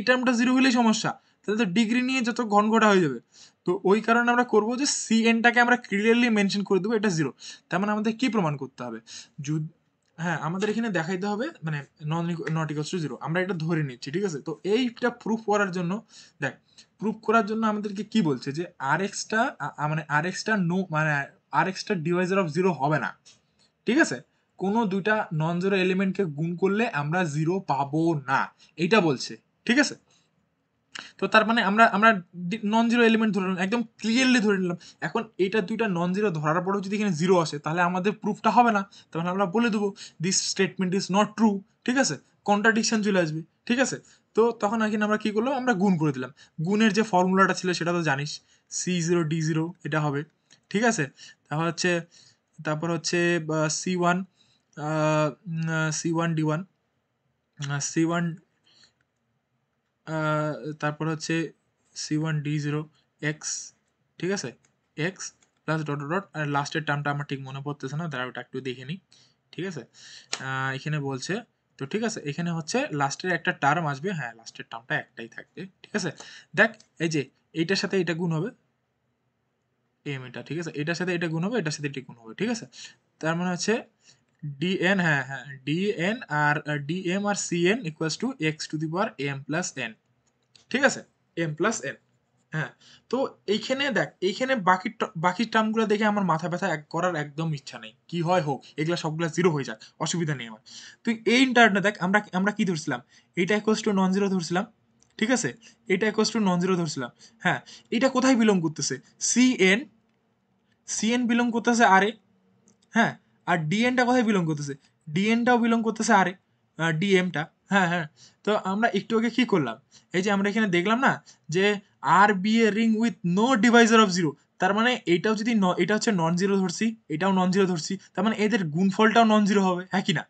টার্মটা জিরো হলেই সমস্যা, তাহলে তো ডিগ্রি নিয়ে যত ঘনঘটা হয়ে যাবে, তো ওই কারণে আমরা করবো যে সি এনটাকে আমরা ক্লিয়ারলি মেনশন করে দেবো এটা জিরো, তার মানে আমাদের কি প্রমাণ করতে হবে, হ্যাঁ আমাদের এখানে দেখাইতে হবে মানে নট ইকুয়ালস টু জিরো, আমরা এটা ধরে নিচ্ছি, ঠিক আছে, তো এইটা প্রুফ করার জন্য দেখ, প্রুফ করার জন্য আমাদেরকে কি বলছে যে আর এক্সটা মানে আর এক্সটা নো মানে আর এক্সটা ডিভাইজার অফ জিরো হবে না, ঠিক আছে, কোনো দুইটা নন জিরো এলিমেন্টকে গুণ করলে আমরা জিরো পাবো না, এইটা বলছে, ঠিক আছে, তো তার মানে আমরা আমরা নন জিরো এলিমেন্ট ধরে নিলাম, একদম ক্লিয়ারলি ধরে নিলাম, এখন এইটা দুইটা নন জিরো ধরার পরেও যদি এখানে জিরো আসে তাহলে আমাদের প্রুফটা হবে না, তাহলে আমরা বলে দেবো this statement is not true, ঠিক আছে, কন্ট্রাডিকশন চলে আসবে, ঠিক আছে, তো তখন এখানে আমরা কি করলাম, আমরা গুণ করে দিলাম, গুণের যে ফর্মুলাটা ছিল সেটা তো জানিস, সি জিরো ডি জিরো এটা হবে, ঠিক আছে, তারপর হচ্ছে c one c one d one c one, তারপর হচ্ছে c one d zero x, ঠিক আছে, এক্স প্লাস ডট ডট, আর লাস্টের টার্মটা আমার ঠিক মনে পড়তেছে না, দাঁড়া ওটা একটু দেখে নিই, ঠিক আছে, এখানে বলছে, তো ঠিক আছে, এখানে হচ্ছে লাস্টের একটা টার্ম আসবে, হ্যাঁ লাস্টের টার্মটা একটাই থাকবে, ঠিক আছে, দেখ এই যে এইটার সাথে এটা গুণ হবে, এম এটা, ঠিক আছে, এটার সাথে এটা গুণ হবে, এটার সাথে এটা গুণ হবে, ঠিক আছে, তার মানে হচ্ছে ডিএন, হ্যাঁ হ্যাঁ ডিএন আর ডিএম আর c n equals to x to the power m plus n, ঠিক আছে, এম প্লাস এন, হ্যাঁ, তো এইখানে দেখ, এইখানে বাকি টার্মগুলো দেখে আমার মাথা ব্যথা করার একদম ইচ্ছা নেই, কি হয় হোক, এগুলা সবগুলা জিরো হয়ে যাক, অসুবিধা নেই আমার, তুই এই ইন্টারটা দেখ, আমরা আমরা কি ধরছিলাম, এইটা ইকুয়ালস টু নন জিরো ধরছিলাম, ঠিক আছে, এটা ইকুয়ালস টু নন জিরো ধরছিলাম, হ্যাঁ, এটা কোথায় বিলং করতেছে, সিএন, সিএন বিলং করতেছে আর এ, হ্যাঁ, আর ডিএনটা কোথায় বিলং করতেছে, ডিএনটাও বিলং করতেছে আরে, ডিএমটা, হ্যাঁ হ্যাঁ, তো আমরা একটু আগে কি করলাম, এই যে আমরা এখানে দেখলাম না যে R be a ring with no divisor of zero, তার মানে এইটাও যদি এটা হচ্ছে নন জিরো ধরছি, এটাও নন জিরো ধরছি, তার মানে এদের গুণফলটাও নন জিরো হবে, হ্যাঁ কি না,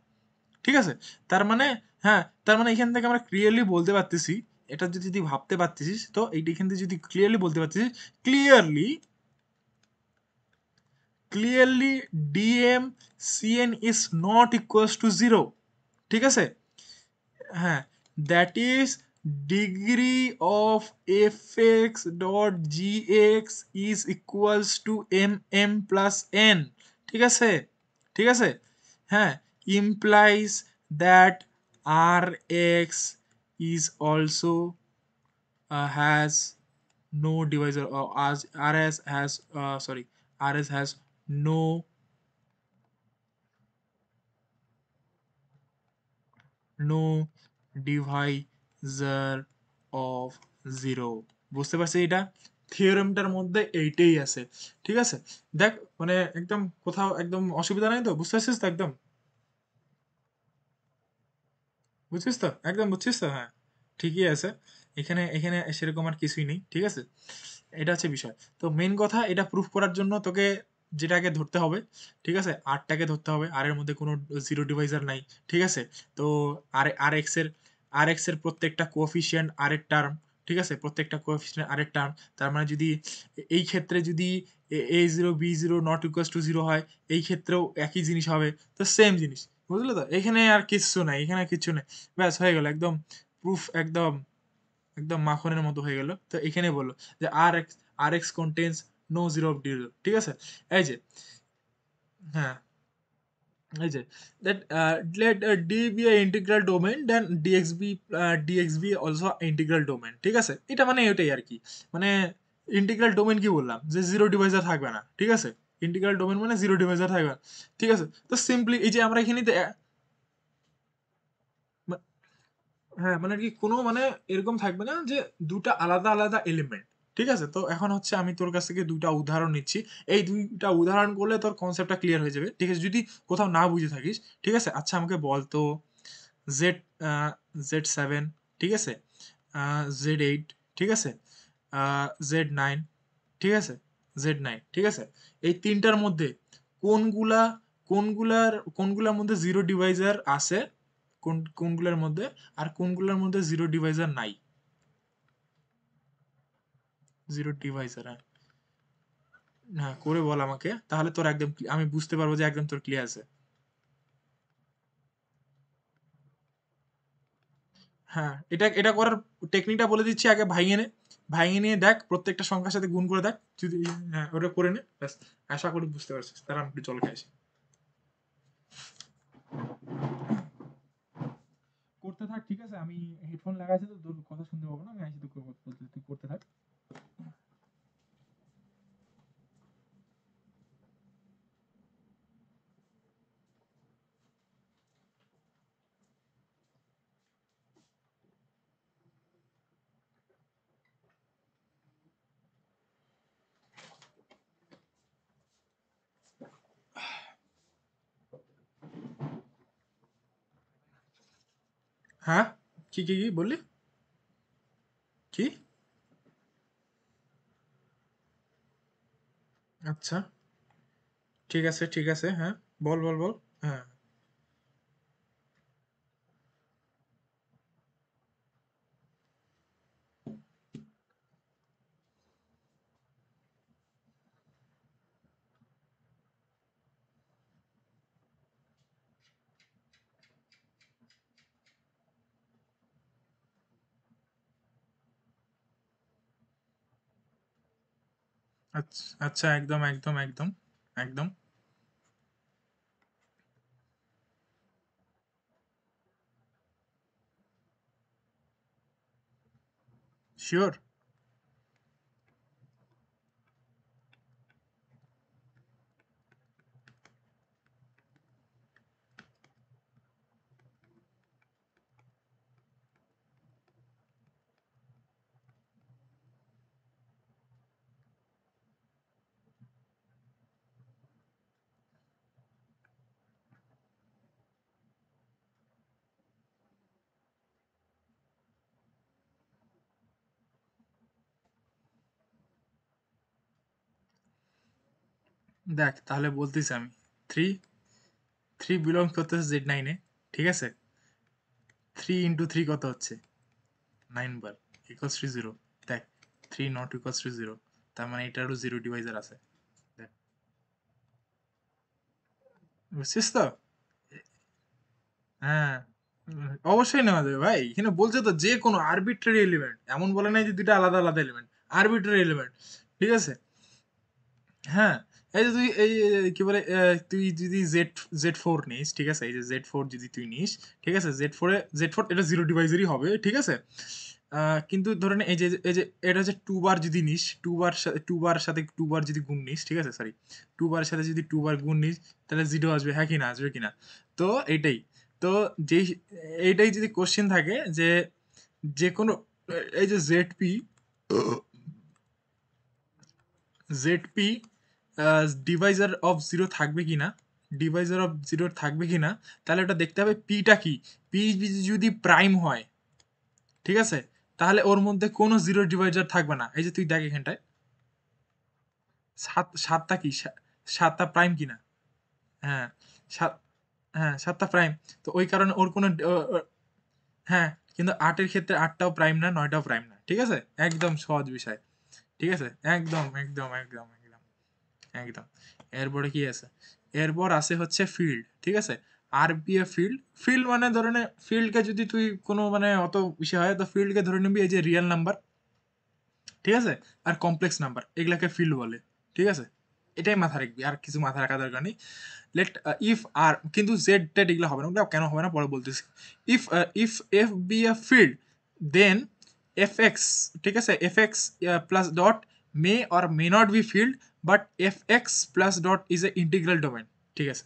ঠিক আছে, তার মানে, হ্যাঁ তার মানে এখান থেকে আমরা ক্লিয়ারলি বলতে পারতেছি, এটা যদি ভাবতে পারতেছিস, তো এইটা এখান থেকে যদি ক্লিয়ারলি বলতে পারতেছিস, clearly clearly dm cn is not equals to 0, ঠিক আছে, হ্যাঁ, that is degree of fx dot gx is equals to mm plus n, ঠিক আছে, ঠিক আছে, হ্যাঁ, implies that rx is also has no divisor, or as rs has sorry, rs has no no divisor of zero, বুঝতে পারছি, এটা থিওরেমটার মধ্যে এইটাই আছে, ঠিক আছে, দেখ মানে একদম কোথাও একদম অসুবিধা নাই তো, বুঝতে পারছিস তো একদম, বুঝছিস তো একদম, বুঝছিস তো, হ্যাঁ ঠিকই আছে, এখানে এখানে সেরকম আর কিছুই নেই, ঠিক আছে, এটা হচ্ছে বিষয়, তো মেন কথা এটা প্রুফ করার জন্য তোকে যেটাকে ধরতে হবে, ঠিক আছে, আরটাকে ধরতে হবে, আর এর মধ্যে কোনো জিরো ডিভাইজার নাই, ঠিক আছে, তো আর এক্স এর প্রত্যেকটা কোএফিসিয়েন্ট আর এর টার্ম, ঠিক আছে, প্রত্যেকটা কোএফিসিয়েন্ট আর এর টার্ম, তার মানে যদি এই ক্ষেত্রে যদি a zero b zero not equals to zero হয়, এই ক্ষেত্রেও একই জিনিস হবে, তো সেম জিনিস, বুঝলে তো, এখানে আর কিচ্ছু নাই, এখানে আর কিচ্ছু নেই, ব্যাস হয়ে গেল একদম প্রুফ, একদম একদম মাখনের মতো হয়ে গেল, তো এখানে বললো যে R x contains no zero of D, ঠিক আছে? এই যে, হ্যাঁ, এই যে that let d be a integral domain then dx be also integral domain, ঠিক আছে? এটা মানে এটাই আর কি, মানে ইন্টিগ্রাল ডোমেন কি বললাম যে জিরো ডিভাইজার থাকবে না, ঠিক আছে? ইন্টিগ্রাল ডোমেন মানে জিরো ডিভাইজার থাকবে না, ঠিক আছে? তো সিম্পলি এই যে আমরা এখানে হ্যাঁ, মানে কি কোনো মানে এরকম থাকবে না যে দুটা আলাদা আলাদা এলিমেন্ট, ঠিক আছে? তো এখন হচ্ছে আমি তোর কাছ থেকে দুইটা উদাহরণ নিচ্ছি, এই দুইটা উদাহরণ করলে তোর কনসেপ্টটা ক্লিয়ার হয়ে যাবে, ঠিক আছে? যদি কোথাও না বুঝে থাকিস, ঠিক আছে? আচ্ছা আমাকে বল তো জেড Z7, ঠিক আছে, Z8, ঠিক আছে, Z9, ঠিক আছে, Z9, ঠিক আছে, এই তিনটার মধ্যে কোনগুলা কোনগুলার মধ্যে জিরো ডিভাইজার আছে, কোনগুলার মধ্যে, আর কোনগুলার মধ্যে জিরো ডিভাইজার নাই? জিরো ডিভাইজার, হ্যাঁ, হ্যাঁ করে বল আমাকে, তাহলে তোর একদম আমি বুঝতে পারবো যে একদম তোর ক্লিয়ার আছে। হ্যাঁ, এটা এটা করার টেকনিকটা বলে দিচ্ছি, আগে ভাঙিয়ে নিয়ে দেখ, প্রত্যেকটা সংখ্যার সাথে গুণ করে দেখ, যদি হ্যাঁ ওটা করে নে ব্যাস। আশা করি বুঝতে পারছিস, তারা আমি একটু জল খাইছি। করতে থাক, ঠিক আছে? আমি হেডফোন লাগাইছি তো তোর কথা শুনতে পাবো না, আমি আইসি তোকে বলতে, তুই করতে থাক। হ্যাঁ, কি বললি? কি? আচ্ছা, ঠিক আছে, হ্যাঁ, বল। হ্যাঁ, আচ্ছা আচ্ছা, একদম শিওর। দেখ তাহলে বলতেছি আমি, থ্রি থ্রি বিলং করতেছে Z9-এ, ঠিক আছে? থ্রি ইন্টু থ্রি কত হচ্ছে? 9 বার, ইকুয়ালস টু জিরো। দেখ, three not equals to zero, তার মানে এটারও জিরো ডিভাইজার আছে। দেখ, বুঝছিস তো? হ্যাঁ, অবশ্যই নেওয়া যাবে ভাই, এখানে বলছে তো যে কোনো আরবিট্রারি এলিমেন্ট, এমন বলে নাই যে দুইটা আলাদা আলাদা এলিমেন্ট, আরবিট্রারি এলিমেন্ট, ঠিক আছে? হ্যাঁ, এই যে তুই কি বলে তুই যদি জেড ফোর নিস, ঠিক আছে? এই যে জেড ফোর যদি তুই নিস, ঠিক আছে, জেড ফোর এটা জিরো ডিভাইজারই হবে, ঠিক আছে? কিন্তু ধরে নে এই যে এটা হচ্ছে টু বার যদি নিস, টু বার যদি গুণ নিস, ঠিক আছে, সরি, টু বার সাথে যদি টু বার গুণ নিস, তাহলে জিরো আসবে, হ্যাঁ কি না, আসবে কিনা? তো এইটাই, তো যেই এইটাই যদি কোশ্চেন থাকে যে যে কোনো এই যে Z P Deviser of zero থাকবে কিনা, থাকবে কিনা, তাহলে ওটা দেখতে হবে পিটা কি। পি যদি প্রাইম হয়, ঠিক আছে, তাহলে ওর মধ্যে কোনো জিরো ডিভাইজার থাকবে না। এই যে তুই দেখ এখানটায়, সাতটা কি, সাতটা প্রাইম কিনা? হ্যাঁ, সাত, হ্যাঁ সাতটা প্রাইম। তো ওই কারণে ওর কোনো হ্যাঁ, কিন্তু আটের ক্ষেত্রে আটটাও প্রাইম না, নয়টাও প্রাইম না, ঠিক আছে? একদম সহজ বিষয়, ঠিক আছে? একদম। এরপরে কি আছে? এরপর আছে হচ্ছে ফিল্ড, ঠিক আছে? আরবিএফ ফিল্ড মানে ধরে নে, ফিল্ডকে যদি তুই কোনো মানে অত বিষয় হয়, তো ফিল্ডকে ধরে নিবি এই যে রিয়েল নাম্বার, ঠিক আছে? আর কমপ্লেক্স নাম্বার এগুলাকে ফিল্ড বলে। ঠিক আছে? এটাই মাথায় রাখবি, আর কিছু মাথায় রাখার দরকার নেই। লেট ইফ আর কিন্তু জেড টেড এগুলো হবে না, ওগুলো কেন হবে না পরে বলতেছি। If f be a field then f x, ঠিক আছে, f x plus dot may or may not be field, but f x plus dot is a integral domain. ঠিক আছে?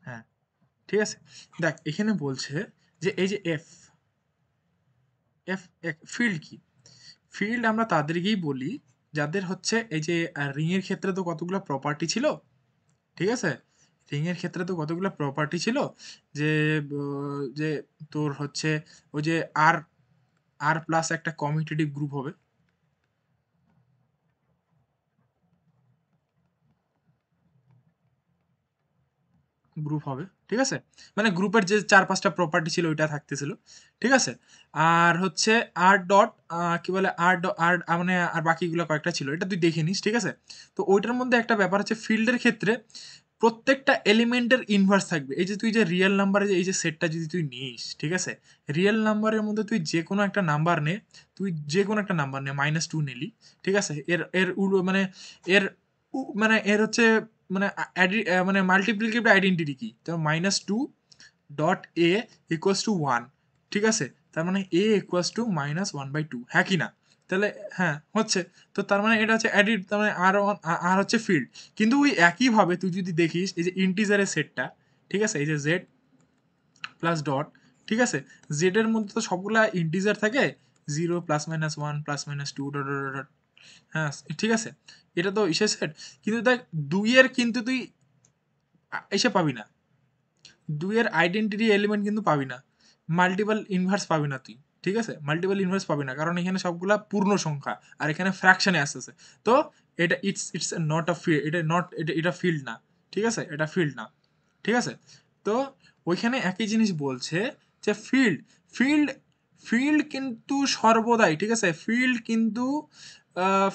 হ্যাঁ, ঠিক আছে। দেখ এখানে বলছে যে এই যে এফ এফ ফিল্ড কি, ফিল্ড আমরা তাদেরকেই বলি যাদের হচ্ছে এই যে রিং এর ক্ষেত্রে তো কতগুলো প্রপার্টি ছিল, ঠিক আছে? রিং এর ক্ষেত্রে তো কতগুলো প্রপার্টি ছিল যে যে তোর হচ্ছে ওই যে আর আর প্লাস একটা কমিউটেটিভ গ্রুপ হবে, গ্রুপ হবে, ঠিক আছে? মানে গ্রুপের যে চার পাঁচটা প্রপার্টি ছিল ওইটা থাকতেছিল, ঠিক আছে? আর হচ্ছে আর ডট কি বলে আর মানে আর বাকিগুলো কয়েকটা ছিল, এটা তুই দেখে নিস, ঠিক আছে? তো ওইটার মধ্যে একটা ব্যাপার হচ্ছে ফিল্ডের ক্ষেত্রে প্রত্যেকটা এলিমেন্টের ইনভার্স থাকবে। এই যে তুই যে রিয়েল নাম্বারের যে এই যে সেটটা যদি তুই নিস, ঠিক আছে? রিয়েল নাম্বারের মধ্যে তুই যে কোনো একটা নাম্বার নে, তুই যে কোনো একটা নাম্বার নে, -2 নিলি, ঠিক আছে? এর এর মানে এর মানে এর হচ্ছে মানে মানে মাল্টিপ্লিকেটিভ আইডেন্টিটি কি? তো -2 ডট এ ইকুয়ালস টু 1, ঠিক আছে? তার মানে এ ইকুয়ালস টু -1/2, হ্যাঁ কি না? তাহলে হ্যাঁ হচ্ছে। তো তার মানে এটা হচ্ছে অ্যাডিড, তার মানে আর হচ্ছে ফিল্ড। কিন্তু ওই একইভাবে তুই যদি দেখিস এই যে ইন্টিজারের সেটটা, ঠিক আছে, এই যে জেড প্লাস ডট, ঠিক আছে, জেড এর মধ্যে তো সবগুলা ইন্টিজার থাকে, 0 +-1 +-2 ডট ডট ডট, হ্যাঁ ঠিক আছে, এটা তো ইসের সেট। কিন্তু দেখ দুইয়ের কিন্তু তুই এসে পাবি না, দুইয়ের আইডেন্টিটি এলিমেন্ট কিন্তু পাবি না, মাল্টিপল ইনভার্স পাবি না তুই, ঠিক আছে? মাল্টিপল ইনভার্স পাবি না, কারণ এখানে সবগুলা পূর্ণ সংখ্যা আর এখানে ফ্র্যাকশনে আসতেছে। তো এটা ইটস নট আ ফিল্ড, এটা নট, এটা ফিল্ড না, ঠিক আছে? এটা ফিল্ড না, ঠিক আছে? তো ওইখানে একই জিনিস বলছে যে ফিল্ড ফিল্ড ফিল্ড কিন্তু সর্বদাই, ঠিক আছে, ফিল্ড কিন্তু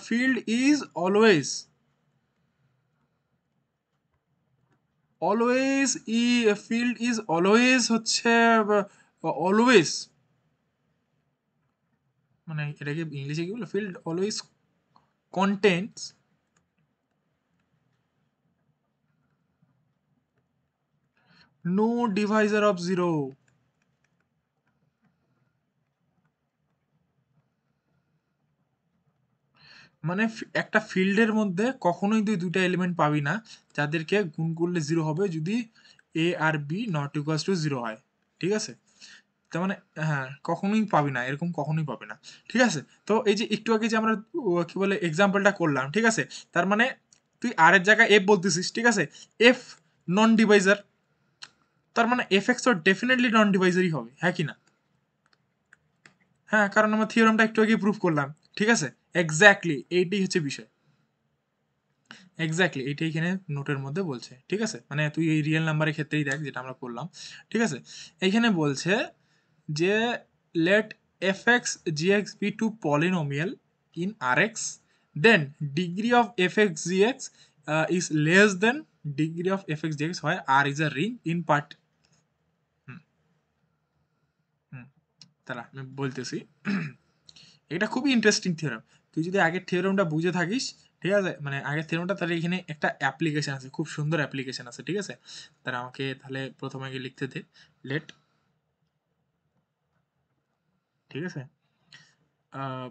ফিল্ড ইজ অলওয়েজ অলওয়েজ ই ফিল্ড ইজ অলওয়েজ হচ্ছে অলওয়েজ, মানে এটাকে ইংলিশে কি বলে, field always contains no divisor of zero. মানে একটা ফিল্ডের মধ্যে কখনোই তুই দুইটা এলিমেন্ট পাবি না যাদেরকে গুণ করলে জিরো হবে যদি এ আর b not equals to zero হয়, ঠিক আছে? তার মানে হ্যাঁ, কখনোই পাবি না, এরকম কখনোই পাবি না, ঠিক আছে? তো এই যে একটু আগে যে আমরা কি বলে এক্সাম্পলটা করলাম, ঠিক আছে, তার মানে তুই আর এর জায়গায় এফ বলতেছিস, ঠিক আছে, এফ নন ডিভাইজার, তার মানে এফ এক্স তো ডেফিনেটলি নন ডিভাইজারই হবে, হ্যাঁ কি না? হ্যাঁ, কারণ আমরা থিওরামটা একটু আগে প্রুফ করলাম, ঠিক আছে? এক্স্যাক্টলি এইটাই হচ্ছে বিষয়, এক্স্যাক্টলি এইটাই এখানে নোটের মধ্যে বলছে, ঠিক আছে? মানে তুই এই রিয়েল নাম্বারের ক্ষেত্রেই দেখ যেটা আমরা করলাম, ঠিক আছে? এইখানে বলছে যে let fx gx be two polynomial in rx, then degree of fx gx is less than degree of fx gx হয় r is a ring in part। হুম, হুম, তারা আমি বলতেছি এটা খুবই ইন্টারেস্টিং থিওরাম। তুই যদি আগের থিওরামটা বুঝে থাকিস, ঠিক আছে, মানে আগের থিওরামটা, তাহলে এখানে একটা অ্যাপ্লিকেশন আছে, খুব সুন্দর অ্যাপ্লিকেশন আছে, ঠিক আছে? তারা আমাকে তাহলে প্রথমে আগে লিখতে দে, লেট, ঠিক আছে, আহ,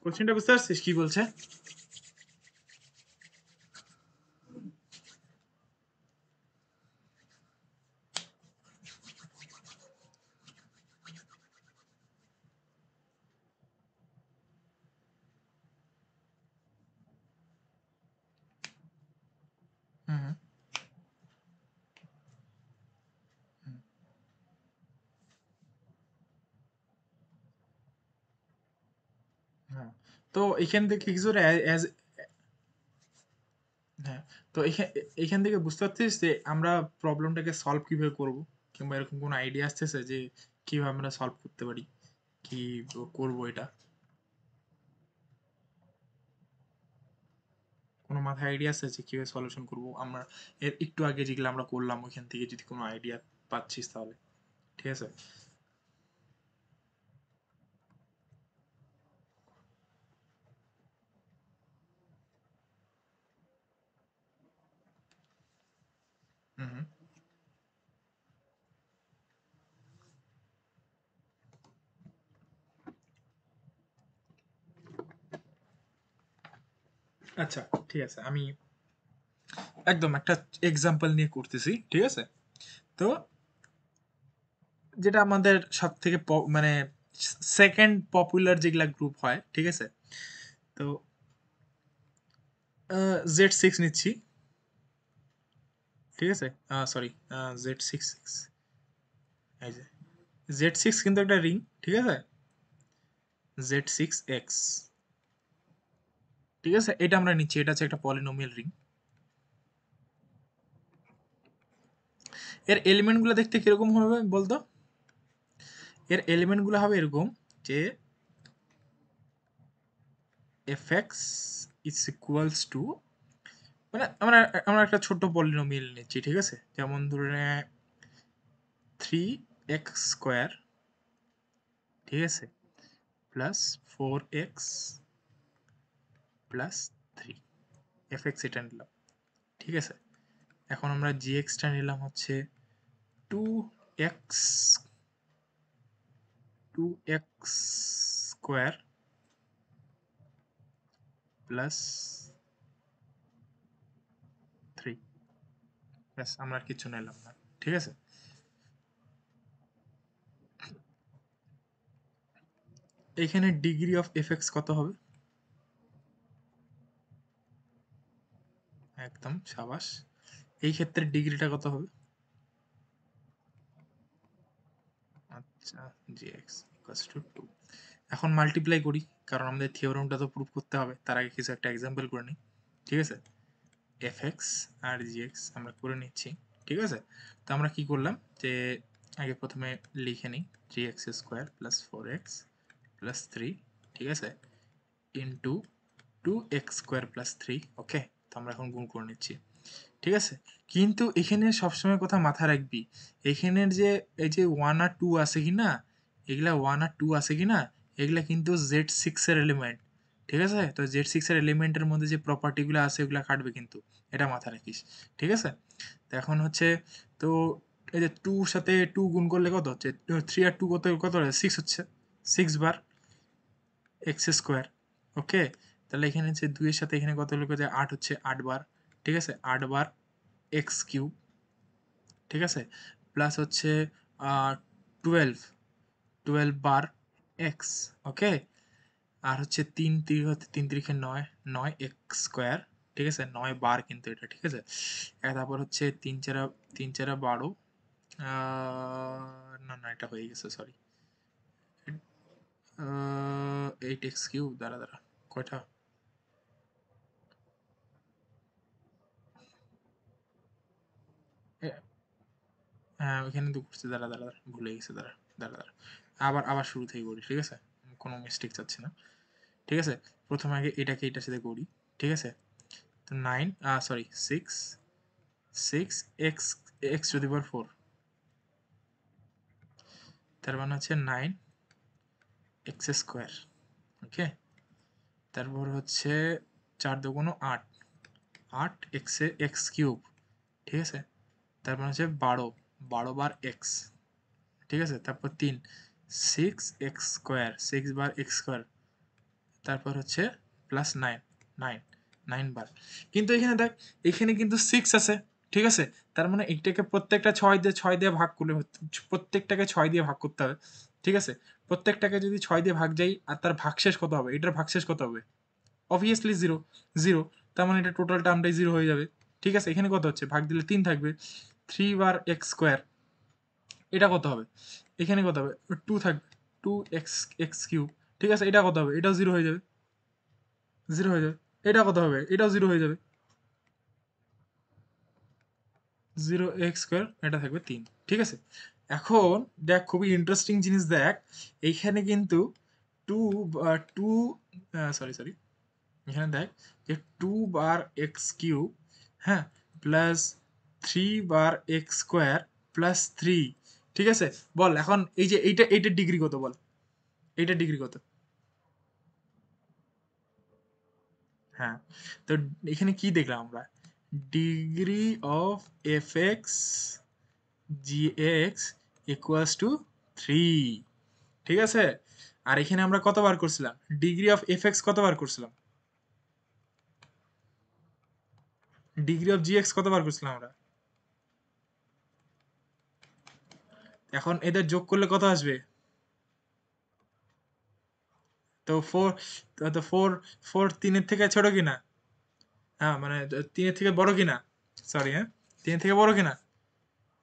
কোশ্চেনটা বুঝতে পারছিস কি বলছে? হুম, হুম, হ্যাঁ। তো এখান থেকে কিছু হ্যাঁ, তো এইখান থেকে বুঝতে পারছিস যে আমরা প্রবলেমটাকে সলভ কিভাবে করব, কিংবা এরকম কোনো আইডিয়া আসতেছে যে কিভাবে আমরা সলভ করতে পারি, কি করব এটা? কোনো মাথায় আইডিয়া আছে যে কিভাবে সলিউশন করব আমরা? এর একটু আগে যেগুলো আমরা করলাম ওইখান থেকে যদি কোনো আইডিয়া পাচ্ছিস তাহলে ঠিক আছে। হুম, হুম। আচ্ছা, ঠিক আছে, আমি একদম একটা এক্সাম্পল নিয়ে করতেছি, ঠিক আছে। তো যেটা আমাদের সব থেকে মানে সেকেন্ড পপুলার যেগুলা গ্রুপ হয়, ঠিক আছে। তো Z6 নিচ্ছি, ঠিক আছে। সরি, Z66, এই যে Z6 কিন্তু একটা রিং, ঠিক আছে। Z6X, ঠিক আছে, এটা আমরা নিচ্ছি, এটা হচ্ছে একটা পলিনোমিয়াল রিং। এর এলিমেন্ট গুলো দেখতে কিরকম হবে বলতো? এর এলিমেন্ট গুলো হবে এরকম যে fx is equals to, মানে আমরা আমরা একটা ছোট্ট পলিনোমিয়াল নিচ্ছি, ঠিক আছে। যেমন ধরে 3x² ঠিক আছে, প্লাস 4x প্লাস 3, fx এটা নিলাম, ঠিক আছে। এখন আমরা gx-টা নিলাম হচ্ছে 2x 2x² প্লাস 3, ব্যাস, আমরা আর কিছু নিলাম না, ঠিক আছে। এখানে ডিগ্রি অফ এফএক্স কত হবে? একদম সাবাস। এই ক্ষেত্রে ডিগ্রিটা কত হবে? আচ্ছা, gx ইকুয়ালস টু 2। এখন মাল্টিপ্লাই করি, কারণ আমাদের থিওরেমটা তো প্রুফ করতে হবে, তার আগে কিছু একটা এক্সাম্পল করে নিই, ঠিক আছে। এফএক্স আর জিএক্স আমরা করে নিচ্ছি, ঠিক আছে। তো আমরা কি করলাম যে আগে প্রথমে লিখে নিই gx² প্লাস 4x প্লাস 3, ঠিক আছে, ইন্টু 2x² প্লাস 3, ওকে। তো আমরা এখন গুণ করে নিচ্ছি, ঠিক আছে। কিন্তু এখানে সবসময় কথা মাথায় রাখবি, এখানের যে এই যে 1 আর 2 আছে কি না, এগুলা 1 আর 2 আছে কি না, এগুলা কিন্তু Z6 এর এলিমেন্ট, ঠিক আছে। তো Z6 এর এলিমেন্টের মধ্যে যে প্রপার্টিগুলো আছে ওগুলা কাটবে কিন্তু, এটা মাথায় রাখিস, ঠিক আছে। তো এখন হচ্ছে, তো এই যে 2 সাথে 2 গুণ করলে কত হচ্ছে? 3 আর 2 কত কত হচ্ছে? 6 হচ্ছে, 6 বার x², ওকে। তাহলে এখানে হচ্ছে 2 এর সাথে এখানে কত হলো যে 8 হচ্ছে, 8 বার, ঠিক আছে, 8 বার x³ ঠিক আছে, প্লাস হচ্ছে 12 12 বার এক্স, ওকে। আর হচ্ছে 3 তিরিখে 9, 9x², ঠিক আছে, 9 বার কিন্তু এটা, ঠিক আছে। তারপর হচ্ছে 3 4 12, না না এটা হয়ে গেছে, সরি। 8x³ দাঁড়া দাঁড়া, কয়টা? এ, হ্যাঁ ওইখানে তো করছি, দাঁড়া দাঁড়া দাঁড়া, ভুলে গেছি, দাঁড়া দাঁড়া দাঁড়া, আবার আবার শুরু থেকে করি, ঠিক আছে, কোনো মিস্টেক চাচ্ছি না, ঠিক আছে। প্রথমে আগে এটাকে এটার সাথে করি, ঠিক আছে। তো 9, sorry 6 x x to the power 4, তার মানে হচ্ছে 9x², ওকে। তারপর হচ্ছে 4 2 8, 8x³ ঠিক আছে। তারপর হচ্ছে 12 বার এক্স, ঠিক আছে। তারপর 3 6x², 6 বার x², তারপর হচ্ছে প্লাস 9 9 9 বার। কিন্তু এখানে দেখ, এখানে কিন্তু 6 আছে, ঠিক আছে? তার মানে এইটাকে প্রত্যেকটা 6 দিয়ে ভাগ করলে প্রত্যেকটাকে 6 দিয়ে ভাগ করতে হবে, ঠিক আছে? প্রত্যেকটাকে যদি 6 দিয়ে ভাগ যাই আর তার ভাগশেষ কত হবে? এটার ভাগশেষ কত হবে? অবভিয়াসলি 0 0। তার মানে এটা টোটাল টার্মটাই 0 হয়ে যাবে, ঠিক আছে? এখানে কত হচ্ছে? ভাগ দিলে 3 থাকবে। 3 বার এক্স স্কোয়ার, এটা কত হবে? এখানে কত হবে? 2 থাকবে, 2 এক্স এক্স কিউব, ঠিক আছে? এটা কত হবে? এটাও 0 হয়ে যাবে, 0 হয়ে যাবে। এটা কত হবে? এটাও 0 হয়ে যাবে, 0 এক্স স্কোয়ার, এটা থাকবে 3, ঠিক আছে? এখন দেখ, খুবই ইন্টারেস্টিং জিনিস দেখ, এইখানে কিন্তু টু টু সরি সরি এখানে দেখ যে 2 বার এক্স কিউব, হ্যাঁ, প্লাস 3 বার এক্স স্কোয়ার প্লাস 3, ঠিক আছে? বল এখন এই যে এইটার ডিগ্রি কত বল? এইটার ডিগ্রি কত? হ্যাঁ, তো এখানে কি দেখলাম আমরা? Degree of f x g x equals to 3, ঠিক আছে? আর এখানে আমরা কতবার করছিলাম? ডিগ্রি অফ এফ এক্স কতবার করছিলাম? ডিগ্রি অফ জি এক্স কতবার করছিলাম আমরা? এখন এদের যোগ করলে কত আসবে? তো ফোর, তো ফোর, ফোর তিনের থেকে ছোট কিনা? হ্যাঁ, মানে তিনের থেকে বড় কিনা? সরি, হ্যাঁ, তিনের থেকে বড় কিনা?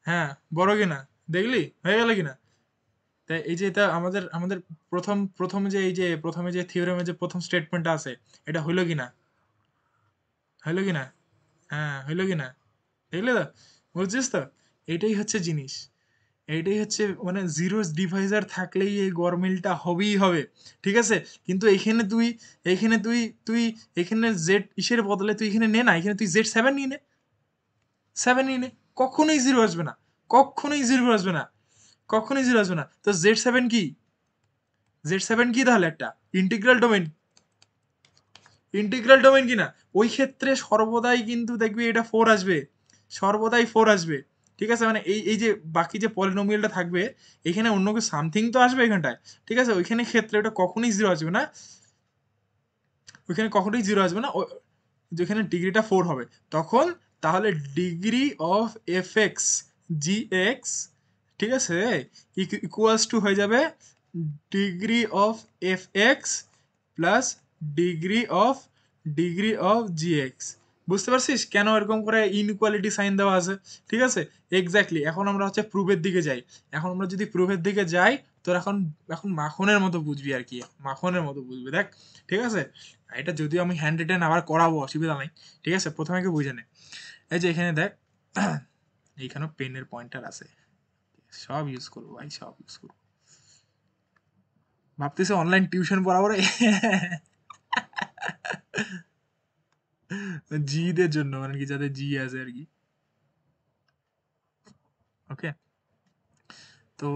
হ্যাঁ, বড় কিনা? দেখলি হয়ে গেল কিনা? তাই এই যে এটা আমাদের আমাদের প্রথম প্রথম যে এই যে প্রথমে যে থিওরেমে যে প্রথম স্টেটমেন্টটা আছে, এটা হইলো কিনা? হইলো কিনা? হ্যাঁ, হইলো কিনা? দেখলে তো? বুঝছিস তো? এটাই হচ্ছে জিনিস, এইটাই হচ্ছে মানে জিরো ডিভাইজার থাকলেই এই গরমিলটা হবেই হবে, ঠিক আছে? কিন্তু এখানে তুই এখানে জেড ইসের বদলে তুই এখানে নে না, এখানে তুই Z7 নিয়ে নে, 7 নিয়ে নে, কখনোই জিরো আসবে না, কখনোই জিরো আসবে না, কখনোই জিরো আসবে না। তো Z7 কি? Z7 কি তাহলে? একটা ইন্টিগ্রাল ডোমেন, ইন্টিগ্রাল ডোমেন কিনা? ওই ক্ষেত্রে সর্বদাই কিন্তু দেখবি এটা 4 আসবে, সর্বদাই 4 আসবে, ঠিক আছে? মানে এই যে বাকি যে পলিনোমিয়ালটা থাকবে, এখানে অন্য কিছু সামথিং তো আসবে এখানটায়, ঠিক আছে? ওইখানে ক্ষেত্রে এটা কখনোই জিরো আসবে না, ওইখানে কখনোই জিরো আসবে না, যেখানে ডিগ্রিটা 4 হবে তখন। তাহলে degree of f x g x, ঠিক আছে, ইকুয়ালস টু হয়ে যাবে degree of f x plus degree of degree of G x. বুঝতে পারছিস কেন এরকম করে ইনইকুয়ালিটি সাইন দেওয়া আছে? ঠিক আছে, এক্স্যাক্টলি। এখন আমরা হচ্ছে প্রুফের দিকে যাই। এখন আমরা যদি প্রুফের দিকে যাই, তোর এখন এখন মাখনের মতো বুঝবি আর কি, মাখনের মতো বুঝবি, দেখ, ঠিক আছে? এটা যদিও আমি হ্যান্ড রিটেন আবার করাবো, অসুবিধা নাই, ঠিক আছে? প্রথমে কি বুঝে নে, এই যে এখানে দেখ, এইখানেও পেনের পয়েন্টার আছে, সব ইউজ করবো ভাই, সব ইউজ করবো। ভাবতেছে অনলাইন টিউশন পড়াবো রে, জিদের জন্য, মানে কি যাদের জি আছে আর কি। ওকে, তো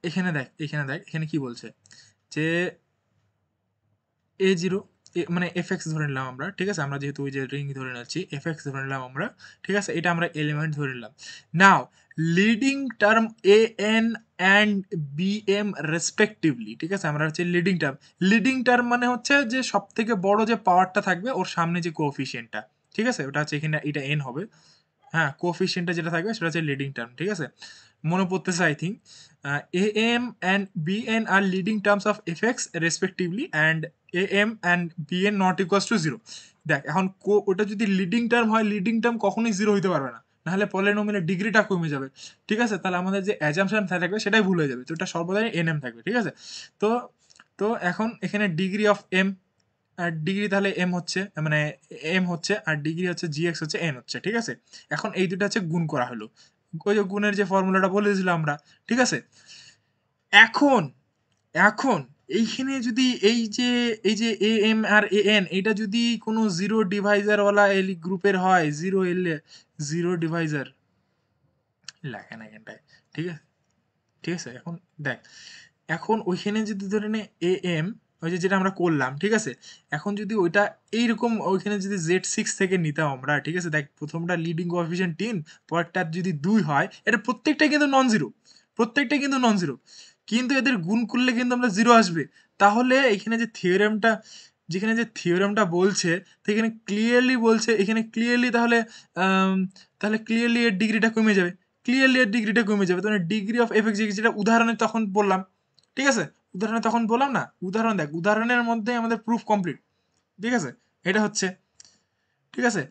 এখানে দেখ, এখানে দেখ, এখানে কি বলছে যে A0, মানে এফ এক্স ধরে নিলাম আমরা, ঠিক আছে? আমরা যেহেতু ওই যে রিং ধরে নিচ্ছি, এফ এক্স ধরে নিলাম আমরা, ঠিক আছে? এটা আমরা এলিমেন্ট ধরে নিলাম। Now leading term a n and b m respectively, ঠিক আছে? আমরা হচ্ছে লিডিং টার্ম, লিডিং টার্ম মানে হচ্ছে যে সব থেকে বড় যে পাওয়ারটা থাকবে ওর সামনে যে কোএফিসিয়েন্টটা, ঠিক আছে? ওটা হচ্ছে এখানে, এটা এন হবে, হ্যাঁ, কোএফিসিয়েন্টটা যেটা থাকবে সেটা হচ্ছে লিডিং টার্ম, ঠিক আছে? মনে পড়তেছে I think. A m and b n are leading terms of f x respectively and a m and b n not equals to zero. দেখ এখন ওটা যদি লিডিং টার্ম হয়, লিডিং টার্ম কখনোই জিরো হইতে পারবে না, নাহলে পলিনোমিয়ালের ডিগ্রিটা কমে যাবে, ঠিক আছে? তাহলে আমাদের যে অ্যাজাম্পশন থাকবে সেটাই ভুল হয়ে যাবে, তো এটা সর্বদাই এন এম থাকবে, ঠিক আছে? তো তো এখন এখানে ডিগ্রি অফ এম, আর ডিগ্রি তাহলে এম হচ্ছে, মানে এম হচ্ছে, আর ডিগ্রি হচ্ছে জি এক্স হচ্ছে এন হচ্ছে, ঠিক আছে? এখন এই দুটো হচ্ছে গুণ করা হলো, ওই যে গুণের যে ফর্মুলাটা বলে দিয়েছিলাম আমরা, ঠিক আছে? এখন এখন এইখানে যদি এই যে a m R A N, এটা যদি কোনো জিরো ডিভাইজারওয়ালা এল গ্রুপের হয়, জিরো এলে জিরো ডিভাইজার লেখে না এখানটায়, ঠিক আছে? ঠিক আছে, এখন দেখ, এখন ওইখানে যদি ধরে নে এ এম, ওই যে যেটা আমরা করলাম, ঠিক আছে? এখন যদি ওইটা এইরকম ওইখানে যদি Z6 থেকে নিতাম আমরা, ঠিক আছে? দেখ, প্রথমটা লিডিং কোএফিসিয়েন্ট 3, পরেরটা যদি 2 হয়, এটা প্রত্যেকটাই কিন্তু নন জিরো, প্রত্যেকটাই কিন্তু নন জিরো, কিন্তু এদের গুণ করলে কিন্তু আমরা 0 আসবে। তাহলে এখানে যে থিওরেমটা বলছে, তো এখানে ক্লিয়ারলি বলছে, এখানে ক্লিয়ারলি আম তাহলে ক্লিয়ারলি এর ডিগ্রিটা কমে যাবে। ক্লিয়ারলি এর ডিগ্রিটা কমে যাবে। তাহলে ডিগ্রি অফ এফ এক্স যেটা উদাহরণে তখন বললাম। ঠিক আছে? উদাহরণে তখন বললাম না? উদাহরণ দেখ, উদাহরণের মধ্যে আমাদের প্রুফ কমপ্লিট। ঠিক আছে? এটা হচ্ছে। ঠিক আছে?